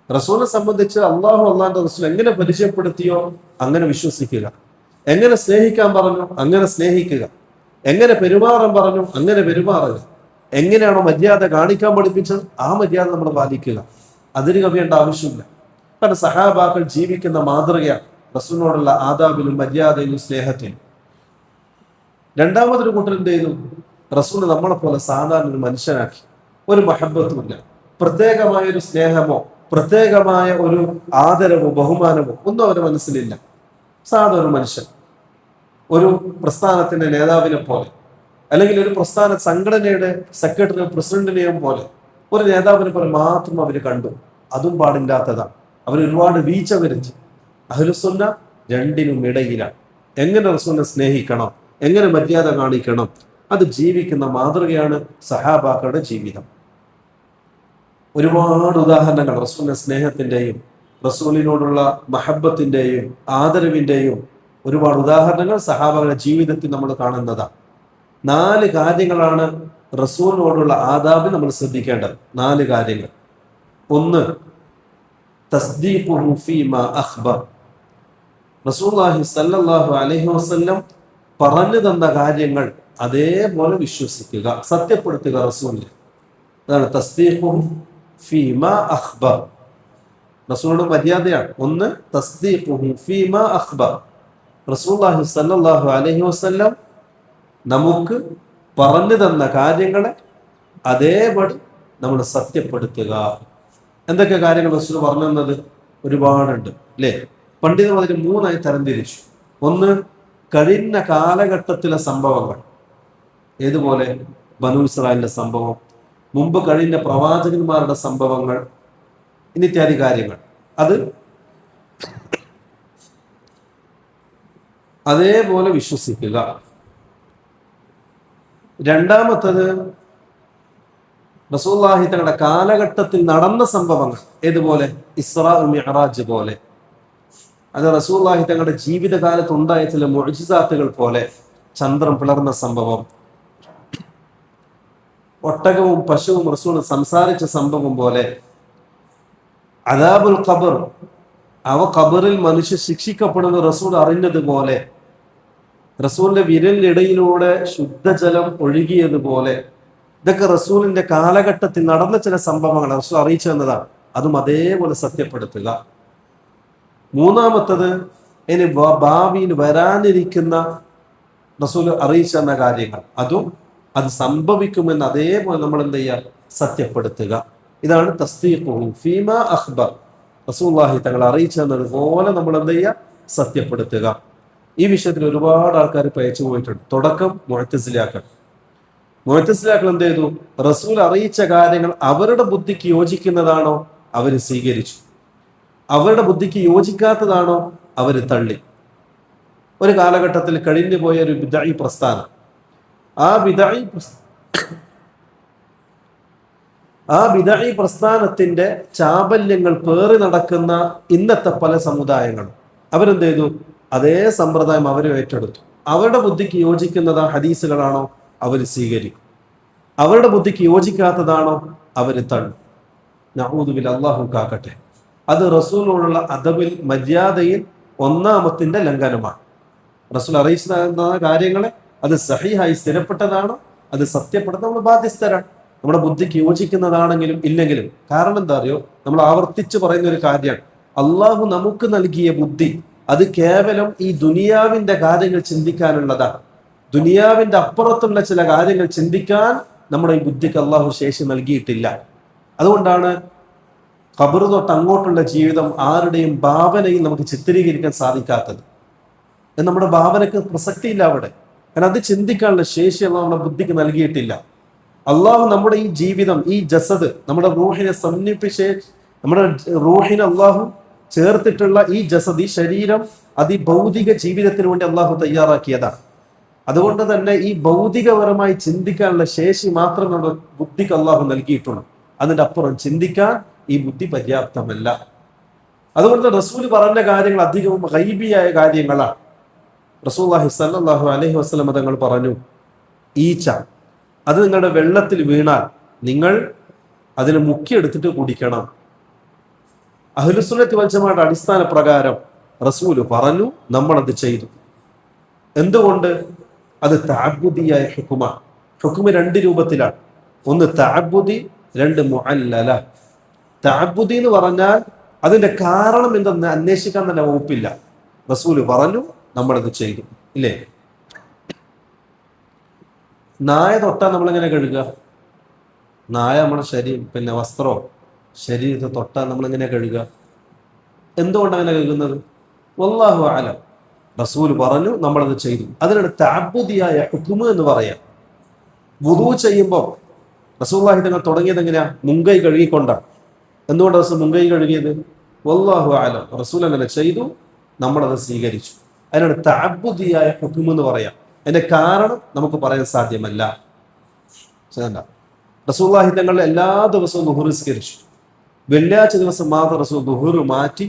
റസൂലിനെ സംബന്ധിച്ച് അള്ളാഹു അള്ളാഹിന്റെ റസൂൽ എങ്ങനെ പരിചയപ്പെടുത്തിയോ അങ്ങനെ വിശ്വസിക്കുക, എങ്ങനെ സ്നേഹിക്കാൻ പറഞ്ഞു അങ്ങനെ സ്നേഹിക്കുക, എങ്ങനെ പെരുമാറാൻ പറഞ്ഞു അങ്ങനെ പെരുമാറുക, എങ്ങനെയാണോ മര്യാദ കാണിക്കാൻ പഠിപ്പിച്ചത് ആ മര്യാദ നമ്മൾ പാലിക്കുക. അതിന് കവിയേണ്ട ആവശ്യമില്ല. കാരണം സഹാബാക്കൾ ജീവിക്കുന്ന മാതൃകയാണ് റസൂലിനോടുള്ള ആദാബിലും മര്യാദയിലും സ്നേഹത്തിലും. രണ്ടാമതൊരു കൂട്ടർ എന്ത് ചെയ്തു? റസൂല് നമ്മളെ പോലെ സാധാരണ ഒരു മനുഷ്യനാക്കി. ഒരു മഹബത്തുമില്ല, പ്രത്യേകമായ ഒരു സ്നേഹമോ പ്രത്യേകമായ ഒരു ആദരവോ ബഹുമാനമോ ഒന്നും അവരുടെ മനസ്സിലില്ല. സാധാരണ ഒരു മനുഷ്യൻ, ഒരു പ്രസ്ഥാനത്തിന്റെ നേതാവിനെ പോലെ, അല്ലെങ്കിൽ ഒരു പ്രസ്ഥാന സംഘടനയുടെ സെക്രട്ടറി പ്രസിഡന്റിനെയും പോലെ ഒരു നേതാവിനെ പോലെ മാത്രം അവർ കണ്ടു. അതും പാടില്ലാത്തതാണ്. അവർ ഒരുപാട് വീഴ്ച വരുത്തി. അഹ്ലുസുന്ന രണ്ടിനും ഇടയിലാണ്. എങ്ങനെ റസൂലിനെ സ്നേഹിക്കണം, എങ്ങനെ മര്യാദ കാണിക്കണം, അത് ജീവിക്കുന്ന മാതൃകയാണ് സഹാബാക്കളുടെ ജീവിതം. ഒരുപാട് ഉദാഹരണങ്ങൾ റസൂലിന്റെ സ്നേഹത്തിന്റെയും റസൂലിനോടുള്ള മഹബത്തിന്റെയും ആദരവിന്റെയും ഒരുപാട് ഉദാഹരണങ്ങൾ സഹാബാക്കളുടെ ജീവിതത്തിൽ നമ്മൾ കാണുന്നതാണ്. 4 കാര്യങ്ങളാണ് റസൂലിനോടുള്ള ആദാബിൽ നമ്മൾ ശ്രദ്ധിക്കേണ്ടത്. 4 കാര്യങ്ങൾ. ഒന്ന്, തസ്ദീഖുഹു ഫീമാ അഖ്ബർ. റസൂലുള്ളാഹി സ്വല്ലല്ലാഹു അലൈഹി വസല്ലം പറഞ്ഞു തന്ന കാര്യങ്ങൾ അതേപോലെ വിശ്വസിക്കുക, സത്യപ്പെടുത്തുക റസൂലിനെ. അതാണ് തസ്ദീഖുഹു ഫീമാ അഖ്ബർ. റസൂലിന്റെ മര്യാദയാണ്. ഒന്ന്, തസ്ദീഖുഹു ഫീമാ അഖ്ബർ. റസൂലുള്ളാഹി സ്വല്ലല്ലാഹു അലൈഹി വസല്ലം നമുക്ക് പറഞ്ഞു തന്ന കാര്യങ്ങളെ അതേപടി നമ്മൾ സത്യപ്പെടുത്തുക. എന്തൊക്കെ കാര്യങ്ങൾ റസൂൽ പറഞ്ഞു തന്നത്? ഒരുപാടുണ്ട് അല്ലേ? പണ്ഡിതർ അതിന് 3ആയി തരംതിരിച്ചു. ഒന്ന്, കഴിഞ്ഞ കാലഘട്ടത്തിലെ സംഭവങ്ങൾ. ഏതുപോലെ? ബനൂ ഇസ്രായേലിന്റെ സംഭവം, മുമ്പ് കഴിഞ്ഞ പ്രവാചകന്മാരുടെ സംഭവങ്ങൾ, ഇനിത്യാദി കാര്യങ്ങൾ. അത് അതേപോലെ വിശ്വസിക്കുക. രണ്ടാമത്തത്, റസൂലുള്ളാഹി തങ്ങളുടെ കാലഘട്ടത്തിൽ നടന്ന സംഭവങ്ങൾ. ഏതുപോലെ? ഇസ്രാ മിഅ്റാജ് പോലെ. അത് റസൂലുള്ളാഹി തങ്ങളുടെ ജീവിതകാലത്ത് ഉണ്ടായ ചില മുഅ്ജിസാത്തുകൾ പോലെ. ചന്ദ്രൻ പിളർന്ന സംഭവം, ഒട്ടകവും പശുവും റസൂൽ സംസാരിച്ച സംഭവം പോലെ. അദാബുൽ ഖബർ, അവ ഖബറിൽ മനുഷ്യ ശിക്ഷിക്കപ്പെടുന്ന റസൂൽ അറിഞ്ഞതുപോലെ. റസൂലിന്റെ വിരലിനിടയിലൂടെ ശുദ്ധജലം ഒഴുകിയതുപോലെ. ഇതൊക്കെ റസൂലിന്റെ കാലഘട്ടത്തിൽ നടന്ന ചില സംഭവങ്ങൾ റസൂൽ അറിയിച്ചു തന്നതാണ്. അതും അതേപോലെ സത്യപ്പെടുത്തുക. മൂന്നാമത്തത്, ഇനി ഭാവിയിൽ വരാനിരിക്കുന്ന റസൂൽ അറിയിച്ചെന്ന കാര്യങ്ങൾ അതും അത് സംഭവിക്കുമെന്ന് അതേപോലെ നമ്മൾ എന്ത് ചെയ്യുക, സത്യപ്പെടുത്തുക. ഇതാണ് തസ്ദീഖുഹു ഫീമാ അഖ്ബർ. റസൂലുള്ളാഹി തങ്ങൾ അറിയിച്ചതുപോലെ നമ്മൾ എന്ത് ചെയ്യുക, സത്യപ്പെടുത്തുക. ഈ വിഷയത്തിൽ ഒരുപാട് ആൾക്കാർ പയച്ചു പോയിട്ടുണ്ട്. തുടക്കം മുഅ്തസിലാക്കൾ എന്ത് ചെയ്തു, റസൂൽ അറിയിച്ച കാര്യങ്ങൾ അവരുടെ ബുദ്ധിക്ക് യോജിക്കുന്നതാണോ അവർ സ്വീകരിച്ചു, അവരുടെ ബുദ്ധിക്ക് യോജിക്കാത്തതാണോ അവർ തള്ളി. ഒരു കാലഘട്ടത്തിൽ കഴിഞ്ഞു പോയ ഒരു ബിദ്അഈ പ്രസ്ഥാനം, ആ ബിദ്അഈ പ്രസ്ഥാനത്തിന്റെ ചാബല്യങ്ങൾ പേറി നടക്കുന്ന ഇന്നത്തെ പല സമുദായങ്ങളും അവരെന്ത് ചെയ്തു, അതേ സമ്പ്രദായം അവർ ഏറ്റെടുത്തു. അവരുടെ ബുദ്ധിക്ക് യോജിക്കുന്നതാ ഹദീസുകളാണോ അവർ സ്വീകരിക്കും, അവരുടെ ബുദ്ധിക്ക് യോജിക്കാത്തതാണോ അവർ തള്ളും. നഊദു ബില്ലാഹ്, അല്ലാഹു കാക്കട്ടെ. അത് റസൂലിനോടുള്ള അദബിൽ, മര്യാദയിൽ ഒന്നാമത്തിന്റെ ലംഘനമാണ്. റസൂൽ അറിയിച്ച കാര്യങ്ങളെ അത് സഹീഹായി സ്ഥിരപ്പെട്ടതാണോ, അത് സത്യപ്പെടുത്താൻ നമ്മൾ ബാധ്യസ്ഥരാണ്. നമ്മുടെ ബുദ്ധിക്ക് യോജിക്കുന്നതാണെങ്കിലും ഇല്ലെങ്കിലും. കാരണം എന്താ അറിയോ, നമ്മൾ ആവർത്തിച്ച് പറയുന്ന ഒരു കാര്യമാണ്, അള്ളാഹു നമുക്ക് നൽകിയ ബുദ്ധി അത് കേവലം ഈ ദുനിയാവിന്റെ കാര്യങ്ങൾ ചിന്തിക്കാനുള്ളതാണ്. ദുനിയാവിന്റെ അപ്പുറത്തുള്ള ചില കാര്യങ്ങൾ ചിന്തിക്കാൻ നമ്മുടെ ഈ ബുദ്ധിക്ക് അള്ളാഹു ശേഷി നൽകിയിട്ടില്ല. അതുകൊണ്ടാണ് ഖബർ തൊട്ട് അങ്ങോട്ടുള്ള ജീവിതം ആരുടെയും ഭാവനയിൽ നമുക്ക് ചിത്രീകരിക്കാൻ സാധിക്കാത്തത്. നമ്മുടെ ഭാവനക്ക് പ്രസക്തിയില്ല അവിടെ. കാരണം അത് ചിന്തിക്കാനുള്ള ശേഷി നമ്മുടെ ബുദ്ധിക്ക് നൽകിയിട്ടില്ല. അള്ളാഹു നമ്മുടെ ഈ ജീവിതം, ഈ ജസദ്, നമ്മുടെ റൂഹിനെ സമന്വിപ്പിച്ച്, നമ്മുടെ റൂഹിനെ അള്ളാഹു ചേർത്തിട്ടുള്ള ഈ ജസദ്, ഈ ശരീരം, അത് ഈ ഭൗതിക ജീവിതത്തിന് വേണ്ടി അള്ളാഹു തയ്യാറാക്കിയതാണ്. അതുകൊണ്ട് തന്നെ ഈ ഭൗതികപരമായി ചിന്തിക്കാനുള്ള ശേഷി മാത്രം നമ്മുടെ ബുദ്ധിക്ക് അള്ളാഹു നൽകിയിട്ടുള്ളൂ. അതിൻ്റെ അപ്പുറം ചിന്തിക്കാൻ ഈ ബുദ്ധി പര്യാപ്തമല്ല. അതുകൊണ്ട് റസൂൽ പറഞ്ഞ കാര്യങ്ങൾ അധികവും ഗൈബിയായ കാര്യങ്ങളാണ്. റസൂലുള്ളാഹി സ്വല്ലല്ലാഹു അലൈഹി വസല്ലം തങ്ങൾ പറഞ്ഞു, ഈച്ച അത് നിങ്ങളുടെ വെള്ളത്തിൽ വീണാൽ നിങ്ങൾ അതിനെ മുക്കിയെടുത്തിട്ട് കുടിക്കണം. അഹ്ലുസുന്നത്തി വൽ ജമാഅയുടെ അടിസ്ഥാന പ്രകാരം റസൂൽ പറഞ്ഞു, നമ്മളത് ചെയ്തു. എന്തുകൊണ്ട്? അത് തഅബ്ബുദിയായ ഹുക്മാണ്. ഹുക്മ് രണ്ട് രൂപത്തിലാണ്, ഒന്ന് തഅബ്ബുദി, രണ്ട് മുഅല്ലല. തഅബ്ബുദി എന്ന് പറഞ്ഞാൽ അതിന്റെ കാരണം എന്തെന്ന് അന്വേഷിക്കാൻ തന്നെ വകുപ്പില്ല. റസൂൽ പറഞ്ഞു, നമ്മളത് ചെയ്തു. ഇല്ലേ? നായ തൊട്ടാൽ നമ്മളെങ്ങനെ കഴുകുക? നായ നമ്മുടെ വസ്ത്രമോ ശരീരത്തെ തൊട്ടാൽ നമ്മളെങ്ങനെ കഴുകുക? എന്തുകൊണ്ടാണ് അങ്ങനെ കഴുകുന്നത്? വല്ലാഹു അലം. റസൂൽ പറഞ്ഞു, നമ്മളത് ചെയ്തു. അതിനാണ് തഅബ്ബുദിയായ ഹുക്മ് എന്ന് പറയാം. വുദൂ ചെയ്യുമ്പോൾ റസൂലുള്ളാഹി തങ്ങൾ തുടങ്ങിയത് എങ്ങനെയാ? മുൻകൈ കഴുകിക്കൊണ്ടാണ്. എന്തുകൊണ്ടാണ് റസൂൽ മുൻകൈ കഴുകിയത്? വല്ലാഹു അലം. റസൂൽ അങ്ങനെ ചെയ്തു, നമ്മളത് സ്വീകരിച്ചു. അതിനാണ് തഅബ്ബുദിയായ ഹുക്മ് എന്ന് പറയാം. അതിന്റെ കാരണം നമുക്ക് പറയാൻ സാധ്യമല്ല. റസൂലുള്ളാഹി തങ്ങൾ എല്ലാ ദിവസവും ദുഹൂർ നിസ്കരിച്ചു. വെള്ളിയാഴ്ച ദിവസം മാത്രം റസൂൽ ദുഹൂർ മാറ്റി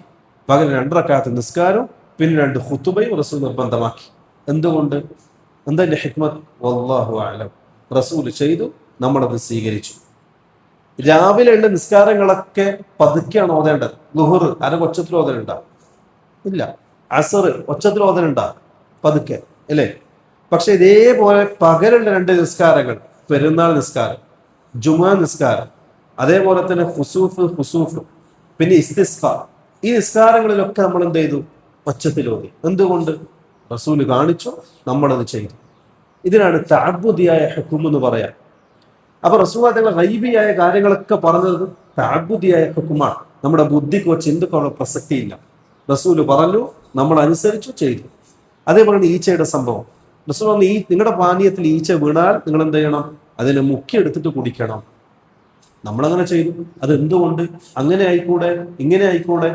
പകൽ 2 റക്അത്ത് നിസ്കാരവും പിന്നെ 2 ഖുതുബയും റസൂൽ നിർബന്ധമാക്കി. എന്തുകൊണ്ട്? എന്താ ഹിക്മത്ത്? വല്ലാഹു അലം. റസൂൽ ചെയ്തു, നമ്മളത് സ്വീകരിച്ചു. രാവിലെ ഉള്ള നിസ്കാരങ്ങളൊക്കെ പതുക്കെയാണ് ഓതേണ്ടത്. ദുഹൂർ ഒച്ചത്തിൽ ഓതലുണ്ടാ? ഇല്ല. അസർ ഒച്ചത്തിൽ ഓതലുണ്ടാ? പതുക്കെ, അല്ലേ? പക്ഷെ ഇതേപോലെ പകലുള്ള 2 നിസ്കാരങ്ങൾ, പെരുന്നാൾ നിസ്കാരം, ജുമാ നിസ്കാരം, അതേപോലെ തന്നെ ഹുസൂഫ്, പിന്നെ ഇസ്തിസ്ഖാ, ഈ നിസ്കാരങ്ങളിലൊക്കെ നമ്മൾ എന്ത് ചെയ്തു? ഒച്ചത്തിൽ ഓതി. എന്തുകൊണ്ട്? റസൂൽ കാണിച്ചു, നമ്മളത് ചെയ്തു. ഇതിനാണ് തഅബ്ബുദിയായ ഹുക്ം എന്ന് പറയാം. അപ്പൊ റസൂൽ തങ്ങൾ ഗൈബിയായ കാര്യങ്ങളൊക്കെ പറഞ്ഞത് തഅബ്ബുദിയായ ഹുക്മാണ്. നമ്മുടെ ബുദ്ധിക്കോ ചിന്തക്കോ പ്രസക്തിയില്ല. റസൂൽ പറഞ്ഞു, നമ്മൾ അനുസരിച്ചു, ചെയ്തു. അതേപോലെ ഈച്ചയുടെ സംഭവം. റസൂൽ പറഞ്ഞു, നിങ്ങളുടെ പാനീയത്തിൽ ഈച്ച വീണാൽ നിങ്ങൾ എന്ത് ചെയ്യണം? അതിനെ മുക്കിയെടുത്തിട്ട് കുടിക്കണം. നമ്മളങ്ങനെ ചെയ്തു. അത് എന്തുകൊണ്ട്? അങ്ങനെ ആയിക്കൂടെ, ഇങ്ങനെ ആയിക്കൂടെ?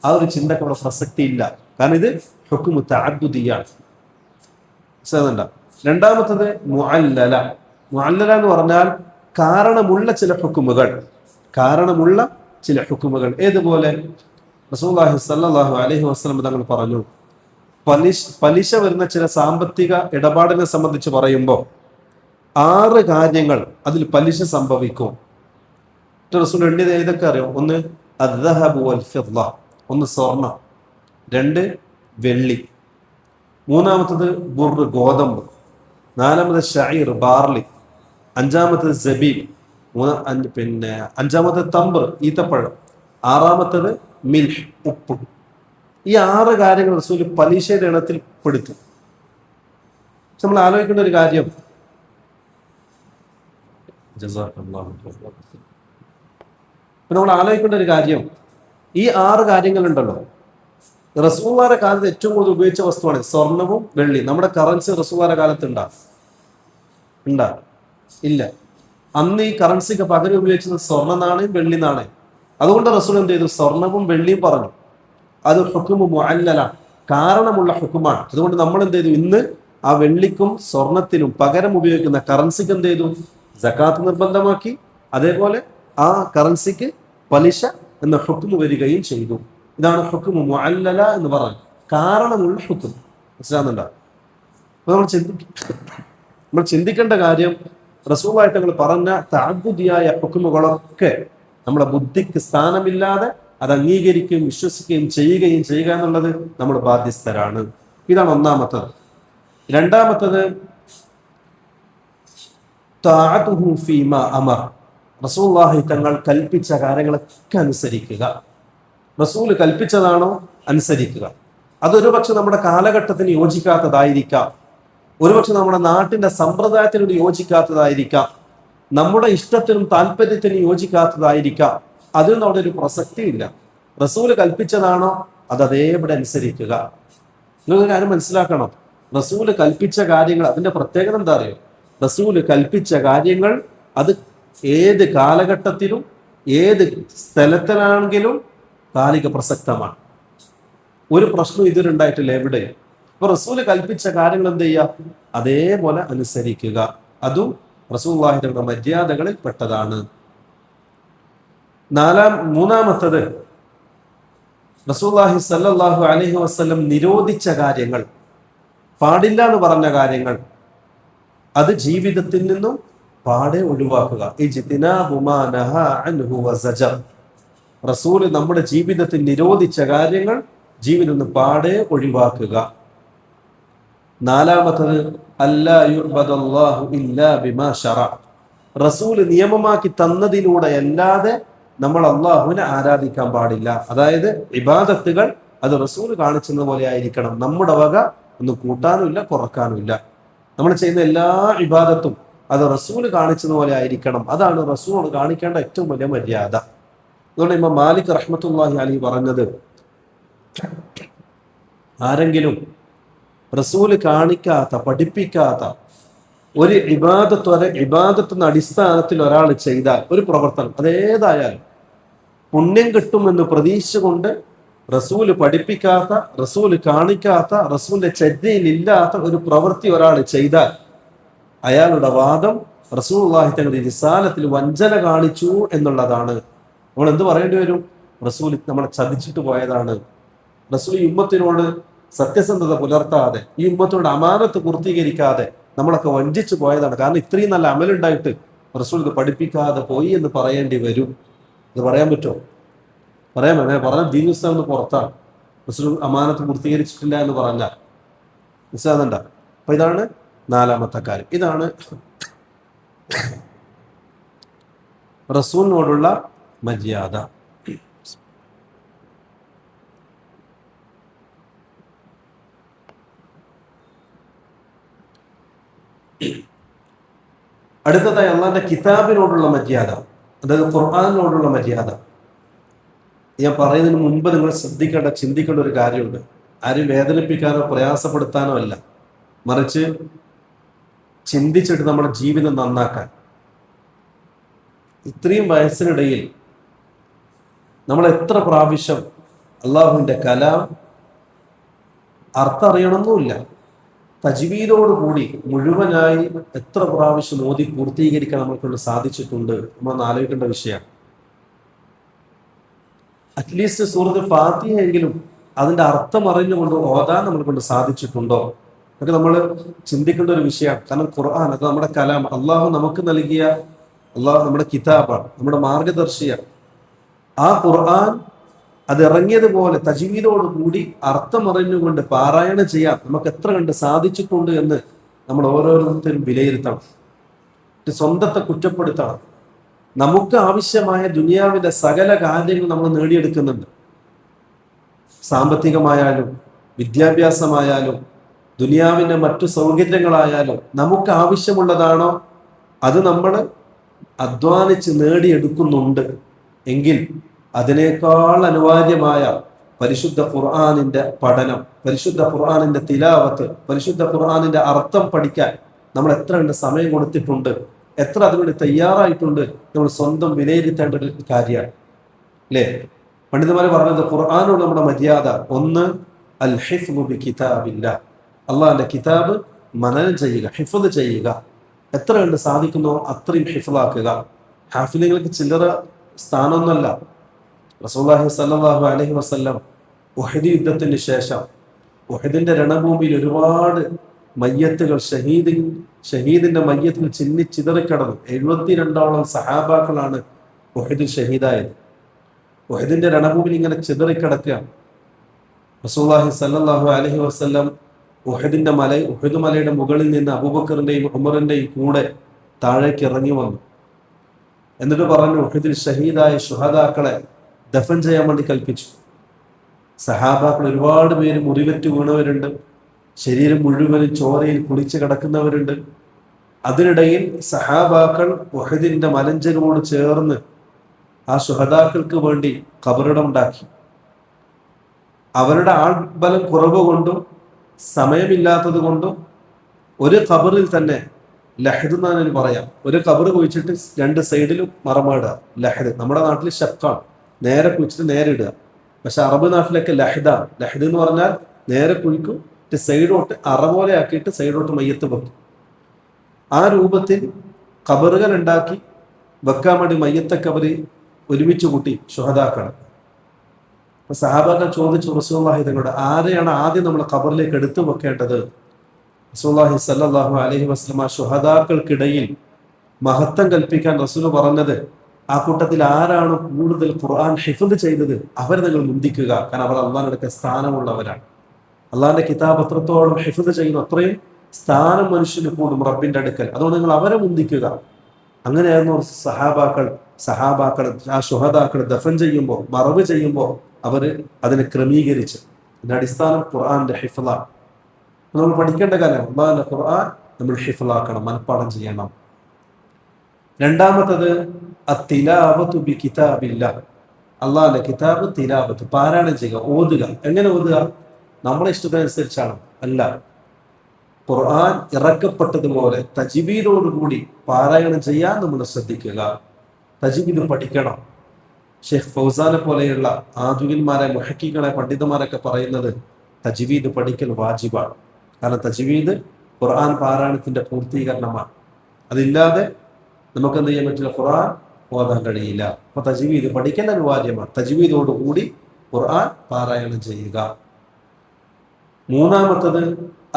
ആ ഒരു ചിന്തക്ക് അവിടെ പ്രസക്തി ഇല്ല. കാരണം ഇത് ഹുക്മു തഅബ്ബുദിയാണ്. രണ്ടാമത്തത് മുഅല്ലല. മുഅല്ലല എന്ന് പറഞ്ഞാൽ കാരണമുള്ള ചില ഹുക്കുമുകൾ. ഏതുപോലെ? റസൂലുള്ളാഹി സ്വല്ലല്ലാഹു അലൈഹി വസല്ലം തങ്ങൾ പറഞ്ഞു, പലിശ വരുന്ന ചില സാമ്പത്തിക ഇടപാടിനെ സംബന്ധിച്ച് പറയുമ്പോൾ 6 കാര്യങ്ങൾ അതിൽ പലിശ സംഭവിക്കും. റസൂൽ എണ്ണിയത് ഏതൊക്കെ അറിയോ? ഒന്ന് അദ്ദഹബു വൽ ഫിദ്ദ, ഒന്ന് സ്വർണം, 2 വെള്ളി, 3-മത്തത് ബുർറ് ഗോതമ്പ്, 4-മത് ഷഈർ ബാർലി, 5-മത്തത് സബീബ്, 5-മത്തത് തംബർ ഈത്തപ്പഴം, 6-മത്തത് മിൽഹ് ഉപ്പ്. ഈ 6 കാര്യങ്ങൾ റസൂൽ പലിശയുടെ ഇനത്തിൽ പെടുത്തും. നമ്മൾ ആലോചിക്കേണ്ട ഒരു കാര്യം, നമ്മൾ ആലോചിക്കേണ്ട ഒരു കാര്യം, ഈ 6 കാര്യങ്ങളുണ്ടല്ലോ, റസൂലുള്ളാഹിയുടെ കാലത്ത് ഏറ്റവും കൂടുതൽ ഉപയോഗിച്ച വസ്തുവാണ് സ്വർണവും വെള്ളി. നമ്മുടെ കറൻസി റസൂലുള്ളാഹിയുടെ കാലത്ത് ഉണ്ടാ ഇല്ല. അന്ന് ഈ കറൻസിക്ക് പകരം ഉപയോഗിച്ചത് സ്വർണ്ണ നാണയം, വെള്ളി നാണയം. അതുകൊണ്ട് റസൂൽ എന്ത് ചെയ്തു? സ്വർണവും വെള്ളിയും പറഞ്ഞു. അത് ഹുക്മു മുഅല്ലല, കാരണമുള്ള ഹുക്കുമാണ്. അതുകൊണ്ട് നമ്മൾ എന്ത് ചെയ്തു? ഇന്ന് ആ വെള്ളിക്കും സ്വർണത്തിനും പകരം ഉപയോഗിക്കുന്ന കറൻസിക്ക് എന്ത് ചെയ്തു? സകാത്ത് നിർബന്ധമാക്കി. അതേപോലെ ആ കറൻസിക്ക് പലിശ എന്ന ഹുക്മു വരികയും ചെയ്തു. ഇതാണ് ഹുക്മു മുഅല്ലല എന്ന് പറഞ്ഞു, കാരണമുള്ള ഹുക്കം. മനസ്സിലാകുന്നുണ്ടോ? അപ്പൊ നമ്മൾ ചിന്തിക്കേണ്ട കാര്യം, റസൂലുള്ളാഹി തങ്ങൾ പറഞ്ഞ തഅബ്ബുദിയായ ഹുക്മുകളൊക്കെ നമ്മുടെ ബുദ്ധിക്ക് സ്ഥാനമില്ലാതെ അത് അംഗീകരിക്കുകയും വിശ്വസിക്കുകയും ചെയ്യുക എന്നുള്ളത് നമ്മൾ ബാധ്യസ്ഥരാണ്. ഇതാണ് ഒന്നാമത്തത്. രണ്ടാമത്തത് തഅതുഹു ഫീമാ അമർ, റസൂലുള്ളാഹി തങ്ങൾ കൽപ്പിച്ച കാര്യങ്ങളൊക്കെ അനുസരിക്കുക. റസൂൽ കൽപ്പിച്ചതാണോ അനുസരിക്കുക. അതൊരു പക്ഷെ നമ്മുടെ കാലഘട്ടത്തിന് യോജിക്കാത്തതായിരിക്കാം, ഒരുപക്ഷെ നമ്മുടെ നാട്ടിന്റെ സമ്പ്രദായത്തിനോട് യോജിക്കാത്തതായിരിക്കാം, നമ്മുടെ ഇഷ്ടത്തിനും താല്പര്യത്തിനും യോജിക്കാത്തതായിരിക്കാം. അതിനൊന്നും അവിടെ ഒരു പ്രസക്തിയില്ല. റസൂല് കൽപ്പിച്ചതാണോ അത് അതേപടി അനുസരിക്കുക. നിങ്ങളൊരു കാര്യം മനസ്സിലാക്കണം, റസൂല് കൽപ്പിച്ച കാര്യങ്ങൾ, അതിന്റെ പ്രത്യേകത എന്താ അറിയോ? റസൂല് കൽപ്പിച്ച കാര്യങ്ങൾ അത് ഏത് കാലഘട്ടത്തിലും ഏത് സ്ഥലത്തിലാണെങ്കിലും കാലിക പ്രസക്തമാണ്. ഒരു പ്രശ്നം ഇതിലുണ്ടായിട്ടില്ല എവിടെയും. അപ്പൊ റസൂല് കൽപ്പിച്ച കാര്യങ്ങൾ എന്ത് ചെയ്യുക? അതേപോലെ അനുസരിക്കുക. അതും റസൂലുള്ളാഹിയുടെ മര്യാദകളിൽ പെട്ടതാണ്. മൂന്നാമത്തത്, റസൂലുള്ളാഹി സ്വല്ലല്ലാഹു അലൈഹി വസല്ലം നിരോധിച്ച കാര്യങ്ങൾ, പാടില്ല എന്ന് പറഞ്ഞ കാര്യങ്ങൾ, അത് ജീവിതത്തിൽ നിന്നും പാടെ ഒഴിവാക്കുക. ഇജ്തിനാബു മാ നഹാ അൻഹു വസജർ, റസൂല് നമ്മുടെ ജീവിതത്തിൽ നിരോധിച്ച കാര്യങ്ങൾ ജീവിതത്തിൽ നിന്ന് പാടെ ഒഴിവാക്കുക. നാലാമത്തത് അല്ലാ യുഅ്ബദല്ലാഹു ഇല്ലാ ബിമാ ശറഅ, റസൂല് നിയമമാക്കി തന്നതിലൂടെ അല്ലാതെ നമ്മൾ അള്ളാഹുവിനെ ആരാധിക്കാൻ പാടില്ല. അതായത് ഇബാദത്തുകൾ അത് റസൂല് കാണിച്ചത് പോലെ ആയിരിക്കണം. നമ്മുടെ വക ഒന്നും കൂട്ടാനുമില്ല കുറക്കാനുമില്ല. നമ്മൾ ചെയ്യുന്ന എല്ലാ ഇബാദത്തും അത് റസൂല് കാണിച്ചത് പോലെ ആയിരിക്കണം. അതാണ് റസൂൽ കാണിക്കേണ്ട ഏറ്റവും വലിയ മര്യാദ. അതുകൊണ്ട് ഇമാം മാലിക് റഹ്മത്തുള്ളാഹി അലൈഹി പറഞ്ഞത്, ആരെങ്കിലും റസൂല് കാണിക്കാത്ത പഠിപ്പിക്കാത്ത ഒരു ഇബാദത്തിന്റെ അടിസ്ഥാനത്തിൽ ഒരാൾ ചെയ്താൽ ഒരു പ്രവർത്തനം, അതേതായാലും പുണ്യം കിട്ടുമെന്ന് പ്രതീക്ഷിച്ചുകൊണ്ട് റസൂല് പഠിപ്പിക്കാത്ത, റസൂല് കാണിക്കാത്ത, റസൂലിന്റെ ചര്യയിലില്ലാത്ത ഒരു പ്രവൃത്തി ഒരാൾ ചെയ്താൽ അയാളുടെ വാദം റസൂലുള്ളാഹി തങ്ങളുടെ റിസാലത്തിൽ വഞ്ചന കാണിച്ചു എന്നുള്ളതാണ്. നമ്മൾ എന്ത് പറയേണ്ടി വരും? റസൂൽ നമ്മളെ ചതിച്ചിട്ട് പോയതാണ്. റസൂൽ ഈ ഉമ്മത്തിനോട് സത്യസന്ധത പുലർത്താതെ, ഈ ഉമ്മത്തോട് അമാനത്ത് പൂർത്തീകരിക്കാതെ നമ്മളൊക്കെ വഞ്ചിച്ചു പോയതാണ്. കാരണം ഇത്രയും നല്ല അമലുണ്ടായിട്ട് റസൂൽ ഇത് പഠിപ്പിക്കാതെ പോയി എന്ന് പറയേണ്ടി വരും. ഇത് പറയാൻ പറ്റുമോ? പറയാൻ പറഞ്ഞാൽ ദീൻ ഇസ്ലാം പുറത്താണ്. റസൂൽ അമാനത്ത് പൂർത്തീകരിച്ചിട്ടില്ല എന്ന് പറഞ്ഞാൽ മനസ്സിലാകുന്നുണ്ട? അപ്പൊ ഇതാണ് നാലാമത്തെ കാര്യം. ഇതാണ് റസൂലിനോടുള്ള മര്യാദ. അടുത്തതായി അള്ളാന്റെ കിതാബിനോടുള്ള മര്യാദ, അതായത് ഖുർആനിനോടുള്ള മര്യാദ. ഞാൻ പറയുന്നതിന് മുൻപ് നിങ്ങൾ ശ്രദ്ധിക്കേണ്ട, ചിന്തിക്കേണ്ട ഒരു കാര്യമുണ്ട്. ആരും വേദനിപ്പിക്കാനോ പ്രയാസപ്പെടുത്താനോ അല്ല, മറിച്ച് ചിന്തിച്ചിട്ട് നമ്മുടെ ജീവിതം നന്നാക്കാൻ. ഇത്രയും വയസ്സിനിടയിൽ നമ്മൾ എത്ര പ്രാവശ്യം അള്ളാഹുവിൻ്റെ കലാം അർത്ഥം അറിയണമെന്നില്ല, തജ്വീദോടുകൂടി മുഴുവനായി എത്ര പ്രാവശ്യം ഓതി പൂർത്തീകരിക്കാൻ നമ്മൾക്കൊണ്ട് സാധിച്ചിട്ടുണ്ട്? നമ്മൾ ആലോചിക്കേണ്ട വിഷയമാണ്. അറ്റ്ലീസ്റ്റ് സൂറത്ത് ഫാത്തിഹ എങ്കിലും അതിന്റെ അർത്ഥം അറിഞ്ഞുകൊണ്ട് ഓതാൻ നമ്മളെ കൊണ്ട് സാധിച്ചിട്ടുണ്ടോ? അതൊക്കെ നമ്മൾ ചിന്തിക്കേണ്ട ഒരു വിഷയമാണ്. കാരണം ഖുർആൻ അത് നമ്മുടെ കലാം, അള്ളാഹു നമുക്ക് നൽകിയ, അള്ളാഹു നമ്മുടെ കിതാബാണ്, നമ്മുടെ മാർഗദർശിയാണ്. ആ ഖുർആൻ അത് ഇറങ്ങിയതുപോലെ തജ്വീദോടുകൂടി അർത്ഥം അറിഞ്ഞുകൊണ്ട് പാരായണം ചെയ്യാൻ നമുക്ക് എത്ര കണ്ട് സാധിച്ചിട്ടുണ്ട് എന്ന് നമ്മൾ ഓരോരുത്തരും വിലയിരുത്തണം. സ്വന്തത്തെ കുറ്റപ്പെടുത്തണം. നമുക്ക് ആവശ്യമായ ദുനിയാവിന്റെ സകല കാര്യങ്ങൾ നമ്മൾ നേടിയെടുക്കുന്നുണ്ട്. സാമ്പത്തികമായാലും വിദ്യാഭ്യാസമായാലും ദുനിയാവിൻ്റെ മറ്റു സൗകര്യങ്ങളായാലും നമുക്ക് ആവശ്യമുള്ളതാണോ അത് നമ്മൾ അധ്വാനിച്ച് നേടിയെടുക്കുന്നുണ്ട് എങ്കിൽ അതിനേക്കാൾ അനിവാര്യമായ പരിശുദ്ധ ഖുർആനിൻ്റെ പഠനം, പരിശുദ്ധ ഖുർആനിൻ്റെ തിലാവത്ത്, പരിശുദ്ധ ഖുർആനിൻ്റെ അർത്ഥം പഠിക്കാൻ നമ്മൾ എത്ര കണ്ട് സമയം കൊടുത്തിട്ടുണ്ട്, എത്ര അതിനുവേണ്ടി തയ്യാറായിട്ടുണ്ട്, നമ്മൾ സ്വന്തം വിലയിരുത്തേണ്ട ഒരു കാര്യമാണ് അല്ലേ? പണ്ഡിതന്മാർ പറഞ്ഞത് ഖുർആനോട് നമ്മുടെ മര്യാദ ഒന്ന് അൽ ഹിഫ്ളു ബി കിതാബില്ലാഹ്, അള്ളാഹിന്റെ കിതാബ് മനനം ചെയ്യുക, ഹിഫ്ള് ചെയ്യുക. എത്ര കണ്ട് സാധിക്കുന്നോ അത്രയും ഹിഫ്ളാക്കുക. ഹാഫിലുകൾക്ക് ചില്ലറ സ്ഥാനമൊന്നുമല്ല. റസൂലുള്ളാഹി സ്വല്ലല്ലാഹു അലൈഹി വസല്ലം ഉഹദ് യുദ്ധത്തിന് ശേഷം ഉഹദിന്റെ രണഭൂമിയിൽ ഒരുപാട് മയ്യത്തുകൾ ഷഹീദിന്റെ മയ്യത്തുകൾ ചിന്നിച്ചിതറിക്കിടന്നു. 72ഓളം സഹാബാക്കളാണ് ഉഹദിൽ ഷഹീദായത്. ഉഹദിന്റെ രണഭൂമിയിൽ ഇങ്ങനെ ചിതറിക്കിടക്കുകയാണ്. റസൂലുള്ളാഹി സ്വല്ലല്ലാഹു അലൈഹി വസല്ലം ഉഹദ് മലയുടെ മുകളിൽ നിന്ന് അബൂബക്കറിന്റെയും ഉമറിന്റെയും കൂടെ താഴേക്ക് ഇറങ്ങി വന്നു. എന്നിട്ട് പറഞ്ഞു, ഉഹദിൽ ഷഹീദായ ശുഹദാക്കളെ ദഫൻ ചെയ്യാൻ വേണ്ടി കൽപ്പിച്ചു. സഹാബാക്കൾ ഒരുപാട് പേര് മുറിവെറ്റ് വീണവരുണ്ട്, ശരീരം മുഴുവനും ചോരയിൽ കുളിച്ച് കിടക്കുന്നവരുണ്ട്. അതിനിടയിൽ സഹാബാക്കൾ ഉഹദിന്റെ മലഞ്ചരോട് ചേർന്ന് ആ ശുഹദാക്കൾക്ക് വേണ്ടി ഖബറിടം ഉണ്ടാക്കി. അവരുടെ ആൾബലം കുറവ് കൊണ്ടും സമയമില്ലാത്തത് കൊണ്ടും ഒരു ഖബറിൽ തന്നെ ലഹദ് എന്നാണ് പറയാം, ഒരു ഖബർ കുഴിച്ചിട്ട് 2 സൈഡിലും മറമാടുക. ലഹദ് നമ്മുടെ നാട്ടിൽ ഷക്കാണ്, നേരെ കുഴിച്ചിട്ട് നേരെ ഇടുക. പക്ഷെ അറബ് നാട്ടിലൊക്കെ ലഹദാണ്. ലഹദ് എന്ന് പറഞ്ഞാൽ നേരെ കുഴിക്കും, സൈഡോട്ട് അറ പോലെ ആക്കിയിട്ട് സൈഡോട്ട് മയ്യത്ത് വെക്കും. ആ രൂപത്തിൽ ഖബറുകൾ ഉണ്ടാക്കി വെക്കാൻ വേണ്ടി മയ്യത്തൊക്കെ അവർ ഒരുമിച്ച് കൂട്ടി ശുഹദാക്കൾ. അപ്പൊ സഹാബാക്കൾ ചോദിച്ചു റസൂലുള്ളാഹി തങ്ങളോട്, ആരെയാണ് ആദ്യം നമ്മൾ ഖബറിലേക്ക് എടുത്തു വെക്കേണ്ടത്? റസൂലുള്ളാഹി സ്വല്ലല്ലാഹു അലൈഹി വസല്ലം ശുഹദാക്കൾക്കിടയിൽ മഹത്വം കൽപ്പിക്കാൻ റസൂൽ പറഞ്ഞത്, ആ കൂട്ടത്തിൽ ആരാണ് കൂടുതൽ ഖുർആൻ ഹിഫ്ള് ചെയ്തത് അവരെ നിങ്ങൾ മുന്തിക്കുക. കാരണം അവർ അള്ളാഹിന്റെ അടുക്കൽ സ്ഥാനമുള്ളവരാണ്. അള്ളാഹിന്റെ കിതാബ് എത്രത്തോളം ഹിഫ്ള് ചെയ്യുന്നു അത്രയും സ്ഥാനം മനുഷ്യന് കൂടും റബ്ബിന്റെ അടുക്കൽ. അതുകൊണ്ട് നിങ്ങൾ അവരെ മുന്തിക്കുക. അങ്ങനെയായിരുന്നു സഹാബാക്കൾ ആ ശുഹദാക്കൾ ദഫൻ ചെയ്യുമ്പോൾ, മറവ് ചെയ്യുമ്പോൾ അവര് അതിനെ ക്രമീകരിച്ച്. അതിന്റെ അടിസ്ഥാനം ഖുർആന്റെ ഹിഫ്ളാണ്. നമ്മൾ പഠിക്കേണ്ട കാര്യം അള്ളാഹിന്റെ ഖുർആൻ നമ്മൾ ഹിഫ്ളാക്കണം, മനഃപ്പാഠം ചെയ്യണം. രണ്ടാമത്തത് അത്തിലാവത്തു ബി കിതാബില്ലാഹ്, അള്ളാഹിന്റെ കിതാബ് തിലാവത്ത്, പാരായണം ചെയ്യുക, ഓതുക. എങ്ങനെ ഓതുക? നമ്മുടെ ഇഷ്ടത്തിനനുസരിച്ചാണ് അല്ല, ഖുർആൻ ഇറക്കപ്പെട്ടതുപോലെ തജ്വീദോടുകൂടി പാരായണം ചെയ്യാൻ നമ്മൾ ശ്രദ്ധിക്കുക. തജ്വീദ് പഠിക്കണം. ഷെയ്ഖ് ഫൗസാനെ പോലെയുള്ള ആധുനികന്മാരെ, മുഹക്കികളെ, പണ്ഡിതന്മാരൊക്കെ പറയുന്നത് തജ്വീദ് പഠിക്കൽ വാജിബാണ്. കാരണം തജ്വീദ് ഖുർആൻ പാരായണത്തിന്റെ പൂർത്തീകരണമാണ്. അതില്ലാതെ നമുക്ക് എന്ത് ചെയ്യാൻ പറ്റില്ല, ഖുർആൻ ഓതാൻ കഴിയില്ല. അപ്പൊ തജ്വീദ് പഠിക്കൽ അനിവാര്യമാണ്. തജ്വീദോടുകൂടി ഖുർആൻ പാരായണം ചെയ്യുക. മൂന്നാമത്തത്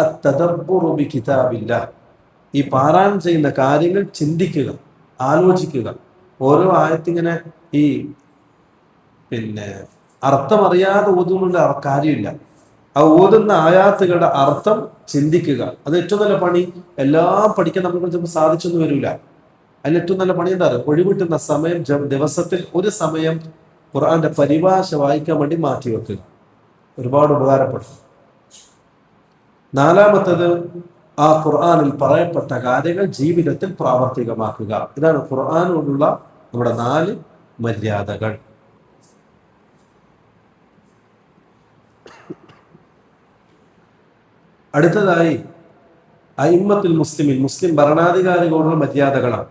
അത്തദബ്ബുറു ബി കിതാബില്ലാഹ്, ഈ പാരായണം ചെയ്യുന്ന കാര്യങ്ങൾ ചിന്തിക്കുക, ആലോചിക്കുക. ഓരോ ആയത്തിങ്ങനെ ഈ അർത്ഥം അറിയാതെ ഓതുന്നുണ്ട് കാര്യമില്ല. ആ ഓതുന്ന ആയാത്തുകളുടെ അർത്ഥം ചിന്തിക്കുക. അത് ഏറ്റവും നല്ല പണി. എല്ലാം പഠിക്കാൻ നമുക്ക് ചിലപ്പോൾ സാധിച്ചൊന്നും വരില്ല. അതിൽ ഏറ്റവും നല്ല പണി എന്താ പറയുക, ഒഴിവിട്ടുന്ന സമയം, ദിവസത്തിൽ ഒരു സമയം ഖുർആന്റെ പരിഭാഷ വായിക്കാൻ വേണ്ടി മാറ്റിവെക്കുക. ഒരുപാട് ഉപകാരപ്പെടും. നാലാമത്തത് ആ ഖുർആനിൽ പറയപ്പെട്ട കാര്യങ്ങൾ ജീവിതത്തിൽ പ്രാവർത്തികമാക്കുക. ഇതാണ് ഖുർആനോടുള്ള നമ്മുടെ 4 മര്യാദകൾ. അടുത്തതായി അയിമ്മത്തുൽ മുസ്ലിമീൻ, മുസ്ലിം ഭരണാധികാരികളോടുള്ള മര്യാദകളാണ്.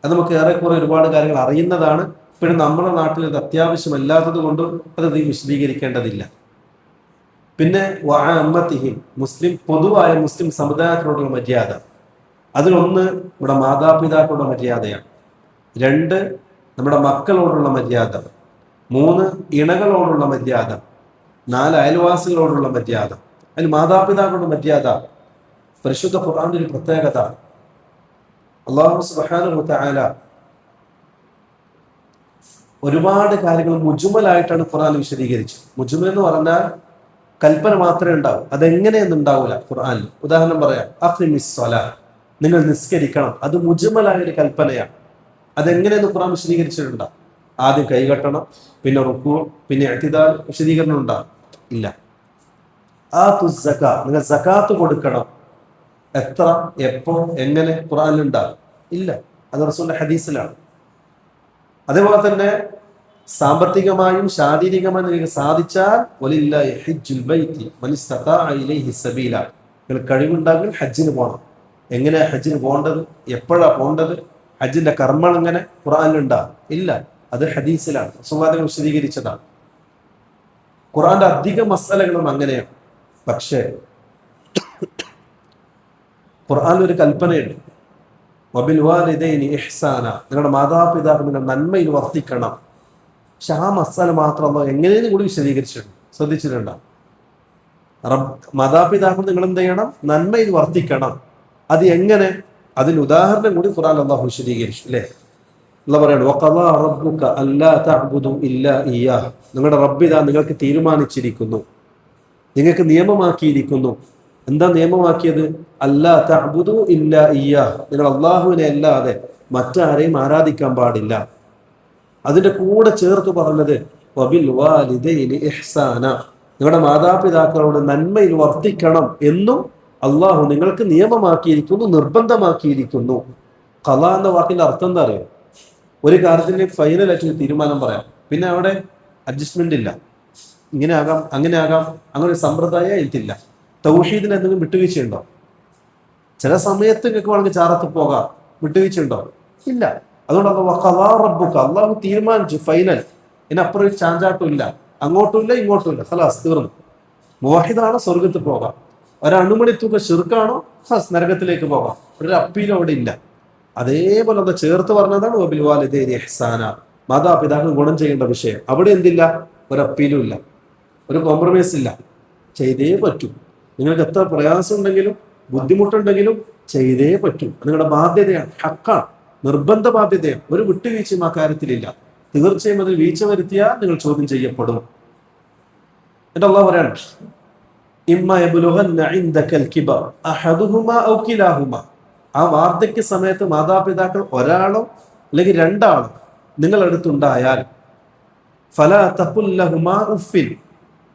അത് നമുക്ക് ഏറെക്കുറെ ഒരുപാട് കാര്യങ്ങൾ അറിയുന്നതാണ്. പിന്നെ നമ്മുടെ നാട്ടിൽ ഇത് അത്യാവശ്യമല്ലാത്തത് കൊണ്ടും അത് വിശദീകരിക്കേണ്ടതില്ല. പിന്നെ വഅമ്മത്തിഹിം, പൊതുവായ മുസ്ലിം സമുദായത്തിനോടുള്ള മര്യാദ. അതിലൊന്ന് നമ്മുടെ മാതാപിതാക്കളുടെ മര്യാദയാണ്. 2 നമ്മുടെ മക്കളോടുള്ള മര്യാദ. 3 ഇണകളോടുള്ള മര്യാദ. 4 അയൽവാസികളോടുള്ള മര്യാദ. അതിൽ മാതാപിതാക്കളുടെ മര്യാദ പരിശുദ്ധ ഖുർആന്റെ ഒരു പ്രത്യേകത. അല്ലാഹു സുബ്ഹാനഹു വ തആല ഒരുപാട് കാര്യങ്ങൾ മുജ്മലായിട്ടാണ് ഖുർആൻ വിശദീകരിച്ചത്. മുജ്മൽ എന്ന് പറഞ്ഞാൽ കൽപ്പന മാത്രമേ ഉണ്ടാവൂ, അതെങ്ങനെയൊന്നും ഉണ്ടാവില്ല ഖുർആനിൽ. ഉദാഹരണം പറയാം, അഖിമിസ് സ്വലാ, നിങ്ങൾ നിസ്കരിക്കണം. അത് മുജ്മലായ ഒരു കൽപ്പനയാണ്. അതെങ്ങനെയെന്ന് ഖുർആൻ വിശദീകരിച്ചിട്ടുണ്ടോ? ആദ്യം കൈകെട്ടണം, പിന്നെ റുക്കൂ, പിന്നെ ഇഅ്തിദാൽ, വിശദീകരണം ഉണ്ടാകും ഇല്ല. നിങ്ങൾ സകാത്ത് കൊടുക്കണം. എത്ര, എപ്പോ, എങ്ങനെ ഖുർആനിലുണ്ടാകും? ഇല്ല. അത് റസൂലിന്റെ ഹദീസിലാണ്. അതേപോലെ തന്നെ സാമ്പത്തികമായും ശാരീരികമായും നിങ്ങൾക്ക് സാധിച്ചാൽ വലില്ലാഹി ഹജ്ജുൽ ബൈത്തി മൻ ഇസ്തതാഅ ഇലൈഹി സബീല, നിങ്ങൾ കഴിവുണ്ടാകും ഹജ്ജിന് പോകണം. എങ്ങനെയാ ഹജ്ജിന് പോകേണ്ടത്? എപ്പോഴാ പോകേണ്ടത്? ഹജ്ജിന്റെ കർമ്മം എങ്ങനെ ഖുർആനിലുണ്ടാകും? ഇല്ല. അത് ഹദീസിലാണ്, റസൂലുള്ളാഹി വിശദീകരിച്ചതാണ്. ഖുർആന്റെ അധിക മസലകളും അങ്ങനെയാണ്. പക്ഷേ ഖുർആനിൽ ഒരു കൽപ്പനയുണ്ട്, വബിൽ വാലിദൈനി ഇഹ്സാന, നിങ്ങളുടെ മാതാപിതാക്കൾ നിങ്ങൾ നന്മയിൽ വർത്തിക്കണം. പക്ഷെ ആ മസാല മാത്രമല്ല, എങ്ങനെയെന്ന് കൂടി വിശദീകരിച്ചിട്ടുണ്ട്. ശ്രദ്ധിച്ചിട്ടുണ്ടോ? മാതാപിതാക്കൾ നിങ്ങൾ എന്ത് ചെയ്യണം? നന്മയിൽ വർത്തിക്കണം. അത് എങ്ങനെ? അതിന് ഉദാഹരണം കൂടി ഖുർആൻ അല്ലാഹു വിശദീകരിച്ചു, അല്ലേ? അല്ലാഹു പറയാണ്, വഖദാ റബ്ബുക അല്ലാ തഅ്ബുദു ഇല്ലാ ഇയ്യാഹ്, നിങ്ങളുടെ റബ്ബ് ഇതാ നിങ്ങൾക്ക് തീരുമാനിച്ചിരിക്കുന്നു, നിങ്ങൾക്ക് നിയമമാക്കിയിരിക്കുന്നു. എന്താ നിയമമാക്കിയത്? അല്ലാ തഅ്ബുദു ഇല്ലാ ഇയ്യാഹ്, നിങ്ങൾ അല്ലാഹുവിനെ അല്ലാതെ മറ്റാരെയും ആരാധിക്കാൻ പാടില്ല. അതിന്റെ കൂടെ ചേർത്ത് പറഞ്ഞത് വബിൽ വാലിദൈനി ഇഹ്സാന, നിങ്ങളുടെ മാതാപിതാക്കളോട് നന്മയിൽ വർത്തിക്കണം എന്നും അള്ളാഹു നിങ്ങൾക്ക് നിയമമാക്കിയിരിക്കുന്നു, നിർബന്ധമാക്കിയിരിക്കുന്നു. ഖളാ എന്ന വാക്കിന്റെ അർത്ഥം എന്താ അറിയോ? ഒരു കാര്യത്തിന് ഫൈനൽ ആയിട്ട് തീരുമാനം പറയാം, പിന്നെ അവിടെ അഡ്ജസ്റ്റ്മെന്റ് ഇല്ല. ഇങ്ങനെ ആകാം, അങ്ങനെ ആകാം, അങ്ങനെ ഒരു സമ്പ്രദായം എനിക്കില്ല. തൗഹീദിന് എന്തെങ്കിലും വിട്ടുവീഴ്ചയുണ്ടോ? ചില സമയത്ത് നിങ്ങൾക്ക് വേണമെങ്കിൽ ചാറത്ത് പോകാം, വിട്ടുവീഴ്ചയുണ്ടോ? ഇല്ല. അതുകൊണ്ട് അള്ളാഹു തീരുമാനിച്ചു, ഫൈനൽ. ഇതിനപ്പുറം ഒരു ചാഞ്ചാട്ടും ഇല്ല, അങ്ങോട്ടും ഇല്ല ഇങ്ങോട്ടും ഇല്ല. ഖലാസ്, തീർന്നു. മുവാഹിദാണോ സ്വർഗത്തിൽ പോകാം, ഒരണുമണി തുക ശിർക്കാണോ നരകത്തിലേക്ക് പോകാം. ഒരു അപ്പീലും അവിടെ ഇല്ല. അതേപോലെ അത് ചേർത്ത് പറഞ്ഞതാണ് വബിൽ വാലിദൈനി ഇഹ്സാന, മാതാപിതാക്കൾ ഗുണം ചെയ്യേണ്ട വിഷയം. അവിടെ എന്തില്ല? ഒരു അപ്പീലും ഇല്ല, ഒരു കോംപ്രമൈസ് ഇല്ല. ചെയ്തേ പറ്റൂ. നിങ്ങൾക്ക് എത്ര പ്രയാസം ഉണ്ടെങ്കിലും ബുദ്ധിമുട്ടുണ്ടെങ്കിലും ചെയ്തേ പറ്റൂ. നിങ്ങളുടെ ബാധ്യതയാണ്, ഹക്കാണ്, നിർബന്ധ ബാധ്യതയാണ്. ഒരു വിട്ടുവീഴ്ചയും ആ കാര്യത്തിലില്ല. തീർച്ചയായും അതിൽ വീഴ്ച വരുത്തിയാൽ നിങ്ങൾ ചോദ്യം ചെയ്യപ്പെടും. എന്നിട്ട് അല്ലാഹു പറയാണ്, ഇമ്മ യബ്ലുഗന്ന ഇൻദകൽ കിബർ അഹദുഹുമാ ഔ കിലാഹുമാ, ആ വാർദ്ധക്യ സമയത്ത് മാതാപിതാക്കൾ ഒരാളോ അല്ലെങ്കിൽ രണ്ടാളോ നിങ്ങളടുത്തുണ്ടായാൽ ഫലാ തഖുൽ ലഹുമാ ഉഫിൻ,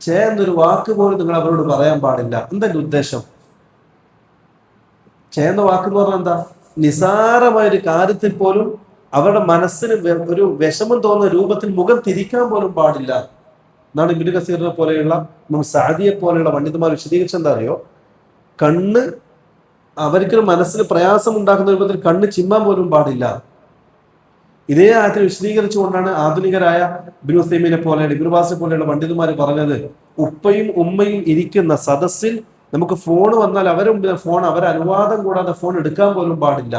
ചേർന്നൊരു വാക്ക് പോലും നിങ്ങൾ അവരോട് പറയാൻ പാടില്ല. എന്താ ഉദ്ദേശം? ചേർന്ന വാക്ക് എന്ന് പറഞ്ഞാൽ എന്താ? നിസാരമായ ഒരു കാര്യത്തിൽ പോലും അവരുടെ മനസ്സിന് ഒരു വിഷമം തോന്നുന്ന രൂപത്തിൽ മുഖം തിരിക്കാൻ പോലും പാടില്ല എന്നാണ് ഇബ്നു കസീറിനെ പോലെയുള്ള സഅദിയെ പോലെയുള്ള പണ്ഡിതന്മാർ വിശദീകരിച്ച. എന്താ അറിയോ? കണ്ണ് അവർക്ക് മനസ്സിന് പ്രയാസം ഉണ്ടാക്കുന്ന രൂപത്തിൽ കണ്ണ് ചിമ്മാൻ പോലും പാടില്ല. ഇതേ ആയത്തിൽ വിശദീകരിച്ചുകൊണ്ടാണ് ആധുനികരായ ഇബ്നു ഉസൈമീനെ പോലെ ഇബ്നു ബാസിനെ പോലെയുള്ള പണ്ഡിതന്മാർ പറഞ്ഞത്, ഉപ്പയും ഉമ്മയും ഇരിക്കുന്ന സദസ്സിൽ നമുക്ക് ഫോൺ വന്നാൽ അവരെ മുമ്പിൽ ഫോൺ, അവരെ അനുവാദം കൂടാതെ ഫോൺ എടുക്കാൻ പോലും പാടില്ല.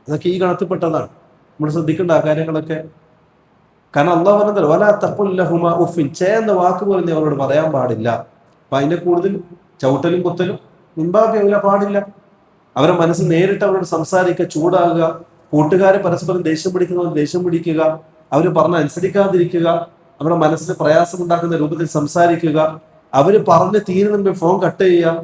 അതൊക്കെ ഈ ഗണത്തിൽപ്പെട്ടതാണ്. നമ്മൾ ശ്രദ്ധിക്കേണ്ട ആ കാര്യങ്ങളൊക്കെ. കാരണം അല്ലാഹു പറഞ്ഞത് വലാ തഖുൽ ലഹുമാ ഉഫിൻ, ചേർന്ന വാക്ക് പോലും നീ അവരോട് പറയാൻ പാടില്ല. അപ്പൊ അതിന്റെ കൂടുതൽ ചവിട്ടലും കുത്തലും മുൻപാകെ പാടില്ല. അവരെ മനസ്സ് നേരിട്ട് അവരോട് സംസാരിക്കുക, ചൂടാകുക, കൂട്ടുകാരെ പരസ്പരം ദേഷ്യം പിടിക്കുന്നവർ ദേഷ്യം പിടിക്കുക, അവർ പറഞ്ഞ അനുസരിക്കാതിരിക്കുക, അവരുടെ മനസ്സിന് പ്രയാസം ഉണ്ടാക്കുന്ന രൂപത്തിൽ സംസാരിക്കുക, അവര് പറഞ്ഞ് തീരുന്ന ഫോൺ കട്ട് ചെയ്യുക,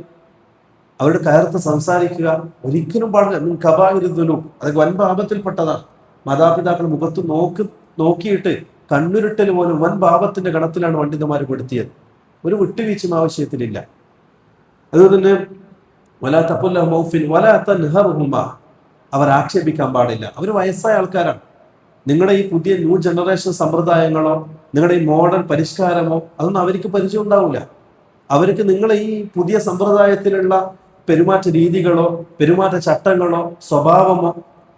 അവരുടെ കയർത്ത് സംസാരിക്കുക, ഒരിക്കലും പാടില്ല. കബാഇറുദ്ദുനൂബ്, അതൊക്കെ വൻ പാപത്തിൽപ്പെട്ടതാണ്. മാതാപിതാക്കൾ മുഖത്ത് നോക്കിയിട്ട് കണ്ണുരുട്ടൽ പോലും വൻ പാപത്തിന്റെ ഗണത്തിലാണ് പണ്ഡിതന്മാർ പെടുത്തിയത്. ഒരു വിട്ടുവീഴ്ചയും ആവശ്യത്തിലില്ല. അതുപോലെ തന്നെ വലാ തഖുൽ ലഹുമാ ഉഫിൻ വലാ തൻഹർഹുമാ, അവർ ആക്ഷേപിക്കാൻ പാടില്ല. അവർ വയസ്സായ ആൾക്കാരാണ്. നിങ്ങളുടെ ഈ പുതിയ ന്യൂ ജനറേഷൻ സമ്പ്രദായങ്ങളോ നിങ്ങളുടെ ഈ മോഡേൺ പരിഷ്കാരമോ അതൊന്നും അവർക്ക് പരിചയം ഉണ്ടാവില്ല. അവർക്ക് നിങ്ങളെ ഈ പുതിയ സമ്പ്രദായത്തിലുള്ള പെരുമാറ്റ രീതികളോ പെരുമാറ്റ ചട്ടങ്ങളോ സ്വഭാവമോ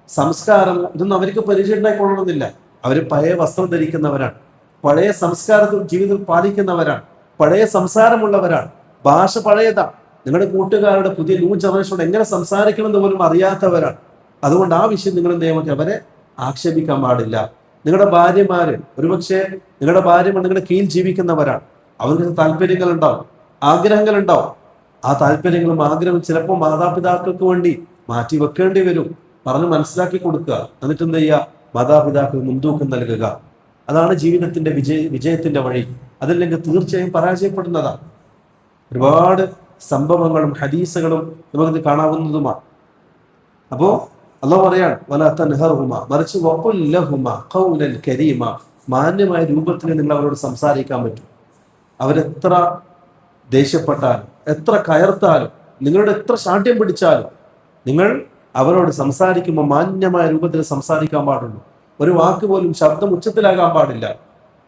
സംസ്കാരമോ ഇതൊന്നും അവർക്ക് പരിചയം ഉണ്ടായിക്കൊള്ളണമെന്നില്ല. അവർ പഴയ വസ്ത്രം ധരിക്കുന്നവരാണ്, പഴയ സംസ്കാരത്തിൽ ജീവിതത്തിൽ പാലിക്കുന്നവരാണ്, പഴയ സംസാരമുള്ളവരാണ്, ഭാഷ പഴയതാണ്. നിങ്ങളുടെ കൂട്ടുകാരുടെ പുതിയ ന്യൂ ജനറേഷനോട് എങ്ങനെ സംസാരിക്കണം എന്ന് പോലും അറിയാത്തവരാണ്. അതുകൊണ്ട് ആ വിഷയം നിങ്ങൾ എന്ത് ചെയ്യാൻ? അവരെ ആക്ഷേപിക്കാൻ പാടില്ല. നിങ്ങളുടെ ഭാര്യമാര്, ഒരുപക്ഷെ നിങ്ങളുടെ ഭാര്യമാർ നിങ്ങളുടെ കീഴിൽ ജീവിക്കുന്നവരാണ്. അവർക്ക് താല്പര്യങ്ങളുണ്ടാവും, ആഗ്രഹങ്ങളുണ്ടാവും. ആ താല്പര്യങ്ങളും ആഗ്രഹവും ചിലപ്പോൾ മാതാപിതാക്കൾക്ക് വേണ്ടി മാറ്റി വെക്കേണ്ടി വരും. പറഞ്ഞ് മനസ്സിലാക്കി കൊടുക്കുക. എന്നിട്ട് എന്ത് ചെയ്യുക? മാതാപിതാക്കൾ മുൻതൂക്കം നൽകുക. അതാണ് ജീവിതത്തിന്റെ വിജയത്തിന്റെ വഴി. അതല്ലെങ്കിൽ തീർച്ചയായും പരാജയപ്പെടുന്നതാണ്. ഒരുപാട് സംഭവങ്ങളും ഹദീസുകളും നമുക്കിത് കാണാവുന്നതുമാണ്. അപ്പോ അല്ലാഹു പറയാണ് വലാ തൻഹർഹുമാ, മറിച്ച് വഖുൽ ലഹുമാ ഖൗലൻ കരീമ, മാന്യമായ രൂപത്തിൽ നിങ്ങൾ അവരോട് സംസാരിക്കാൻ പറ്റും. അവരെത്ര ദേഷ്യപ്പെട്ടാലും എത്ര കയർത്താലും നിങ്ങളുടെ എത്ര ശാഠ്യം പിടിച്ചാലും നിങ്ങൾ അവരോട് സംസാരിക്കുമ്പോൾ മാന്യമായ രൂപത്തിൽ സംസാരിക്കാൻ പാടുള്ളൂ. ഒരു വാക്ക് പോലും ശബ്ദം ഉച്ചത്തിലാകാൻ പാടില്ല.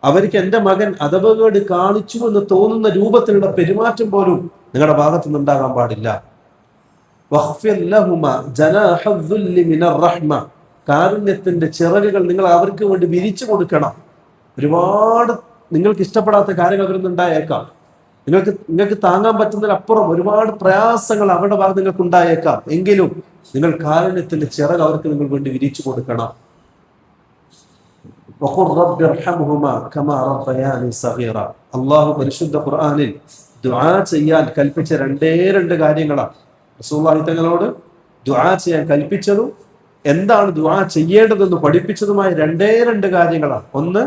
അവർക്ക് എൻ്റെ മകൻ അധപകേട് കാണിച്ചു എന്ന് തോന്നുന്ന രൂപത്തിലുള്ള പെരുമാറ്റം പോലും നിങ്ങളുടെ ഭാഗത്തു നിന്നുണ്ടാകാൻ പാടില്ല. കാരുണ്യത്തിന്റെ ചിറകുകൾ നിങ്ങൾ അവർക്ക് വേണ്ടി വിരിച്ചു കൊടുക്കണം. ഒരുപാട് നിങ്ങൾക്ക് ഇഷ്ടപ്പെടാത്ത കാര്യങ്ങൾ അവരിൽ നിന്നുണ്ടായേക്കാം. നിങ്ങൾക്ക് താങ്ങാൻ പറ്റുന്നതിനപ്പുറം ഒരുപാട് പ്രയാസങ്ങൾ അവരുടെ ഭാഗത്ത് നിങ്ങൾക്ക് ഉണ്ടായേക്കാം. എങ്കിലും നിങ്ങൾ കാരുണ്യത്തിന്റെ ചിറക് അവർക്ക് നിങ്ങൾ വേണ്ടി വിരിച്ചു കൊടുക്കണം. അള്ളാഹു പരിശുദ്ധ ഖുർആനിൽ ദുആ ചെയ്യാൻ കൽപ്പിച്ച രണ്ട് കാര്യങ്ങളാണ്. റസൂലുള്ളാഹി തങ്ങളോട് ദുആ ചെയ്യാൻ കൽപ്പിച്ചതും എന്താണ് ദുആ ചെയ്യേണ്ടതെന്ന് പഠിപ്പിച്ചതുമായ രണ്ട് കാര്യങ്ങളാണ്. ഒന്ന്,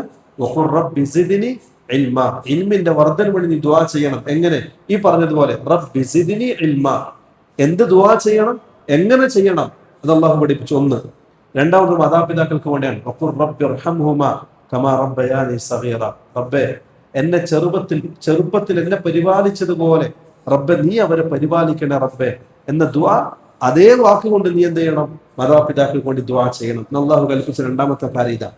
റബ്ബി സിദ്നി ഇൽമാ, ഇൽമിന്റെ വർദ്ധന വേണ്ടി നീ ദുആ ചെയ്യണം. എങ്ങനെ? ഈ പറഞ്ഞതുപോലെ റബ്ബി സിദ്നി ഇൽമാ. എന്ത് ദുആ ചെയ്യണം, എങ്ങനെ ചെയ്യണം, അത് അള്ളാഹു പഠിപ്പിച്ചു. ഒന്ന്. രണ്ടാമത് മാതാപിതാക്കൾക്ക് വേണ്ടിയാണ്. റബ്ബി ഇർഹംഹുമാ കമാ റബ്ബയാനി സഗീറ. റബ്ബേ, എന്നെ ചെറുപ്പത്തിൽ എന്നെ പരിപാലിച്ചതുപോലെ റബ്ബെ നീ അവരെ പരിപാലിക്കണേ റബ്ബെ എന്ന ദുആ അതേ വാക്കുകൊണ്ട് നീ എന്ത് ചെയ്യണം? മാതാപിതാക്കൾക്ക് വേണ്ടി ദുആ ചെയ്യണം. അള്ളാഹു കൽപ്പിച്ച രണ്ടാമത്തെ കാര്യം ഇതാ.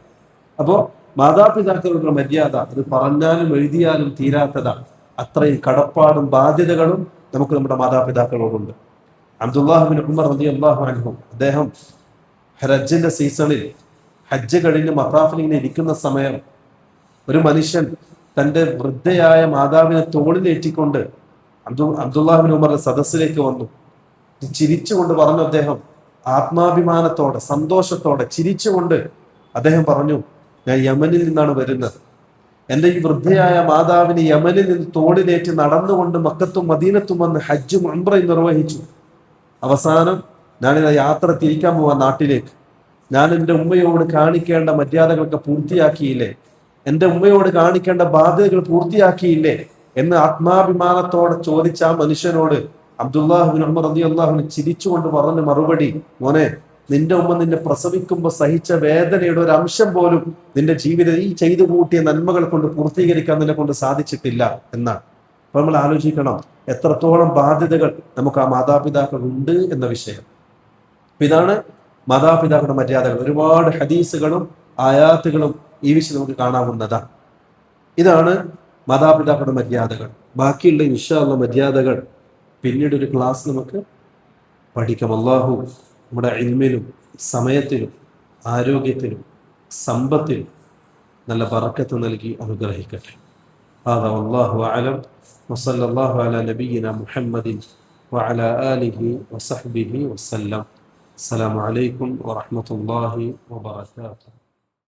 അപ്പോ മാതാപിതാക്കളുടെ മര്യാദ അത് പറഞ്ഞാലും എഴുതിയാലും തീരാത്തതാണ്. അത്രയും കടപ്പാടും ബാധ്യതകളും നമുക്ക് നമ്മുടെ മാതാപിതാക്കളോടുണ്ട്. അബ്ദുല്ലാഹ് ബിൻ ഉമർ റളിയല്ലാഹു അൻഹു, അദ്ദേഹം ഹജ്ജിന്റെ സീസണിൽ ഹജ്ജ് കഴിഞ്ഞ് മത്താഫിൽ ഇങ്ങനെ ഇരിക്കുന്ന സമയം ഒരു മനുഷ്യൻ തന്റെ വൃദ്ധയായ മാതാവിനെ തോളിലേറ്റിക്കൊണ്ട് അബ്ദുല്ലാഹ് ബിൻ ഉമറിന്റെ സദസ്സിലേക്ക് വന്നു. ചിരിച്ചുകൊണ്ട് പറഞ്ഞു, അദ്ദേഹം ആത്മാഭിമാനത്തോടെ സന്തോഷത്തോടെ ചിരിച്ചുകൊണ്ട് അദ്ദേഹം പറഞ്ഞു, ഞാൻ യമനിൽ നിന്നാണ് വരുന്നത്. എൻ്റെ ഈ വൃദ്ധയായ മാതാവിന് യമനിൽ നിന്ന് തോളിലേറ്റ് നടന്നുകൊണ്ട് മക്കത്തും മദീനത്തും വന്ന് ഹജ്ജും ഉംറയും നിർവഹിച്ചു. അവസാനം ഞാനിത് യാത്ര തിരിക്കാൻ പോവാൻ നാട്ടിലേക്ക്. ഞാൻ എൻ്റെ ഉമ്മയോട് കാണിക്കേണ്ട മര്യാദകളൊക്കെ പൂർത്തിയാക്കിയില്ലേ, എൻ്റെ ഉമ്മയോട് കാണിക്കേണ്ട ബാധ്യതകൾ പൂർത്തിയാക്കിയില്ലേ എന്ന് ആത്മാഭിമാനത്തോടെ ചോദിച്ച ആ മനുഷ്യനോട് അബ്ദുല്ലാഹ് ബിൻ ഉമർ റളിയല്ലാഹു അൻഹു ചിരിച്ചുകൊണ്ട് പറഞ്ഞ മറുപടി, മോനെ, നിന്റെ ഉമ്മ നിന്നെ പ്രസവിക്കുമ്പോൾ സഹിച്ച വേദനയുടെ ഒരു അംശം പോലും നിന്റെ ജീവിതം ഈ ചെയ്തു കൂട്ടിയ നന്മകൾ കൊണ്ട് പൂർത്തീകരിക്കാൻ നിന്നെ കൊണ്ട് സാധിച്ചിട്ടില്ല എന്നാണ്. അപ്പൊ നമ്മൾ ആലോചിക്കണം എത്രത്തോളം ബാധ്യതകൾ നമുക്ക് ആ മാതാപിതാക്കൾ ഉണ്ട് എന്ന വിഷയം. ഇതാണ് മാതാപിതാക്കളുടെ മര്യാദകൾ. ഒരുപാട് ഹദീസുകളും ആയാത്തുകളും ഈ വിഷയം നമുക്ക് കാണാവുന്നതാണ്. ഇതാണ് മാതാപിതാക്കളുടെ മര്യാദകൾ. ബാക്കിയുള്ള ഇൻഷാ അല്ലാഹ് മര്യാദകൾ പിന്നീട് ഒരു ക്ലാസ് നമുക്ക് പഠിക്കാം. അല്ലാഹു നമ്മുടെ ഇൽമിലും സമയത്തിലും ആരോഗ്യത്തിലും സമ്പത്തിലും നല്ല ബറക്കത്ത് നൽകി അനുഗ്രഹിക്കട്ടെ. ഹാദാ വല്ലാഹു അഅലം വസല്ലല്ലാഹു അലാ നബിയിന മുഹമ്മദിൻ വഅലാ ആലിഹി വസഹ്ബിഹി വസല്ലം. അസ്സലാമു അലൈക്കും വറഹ്മത്തുള്ളാഹി വബറകാതുഹു.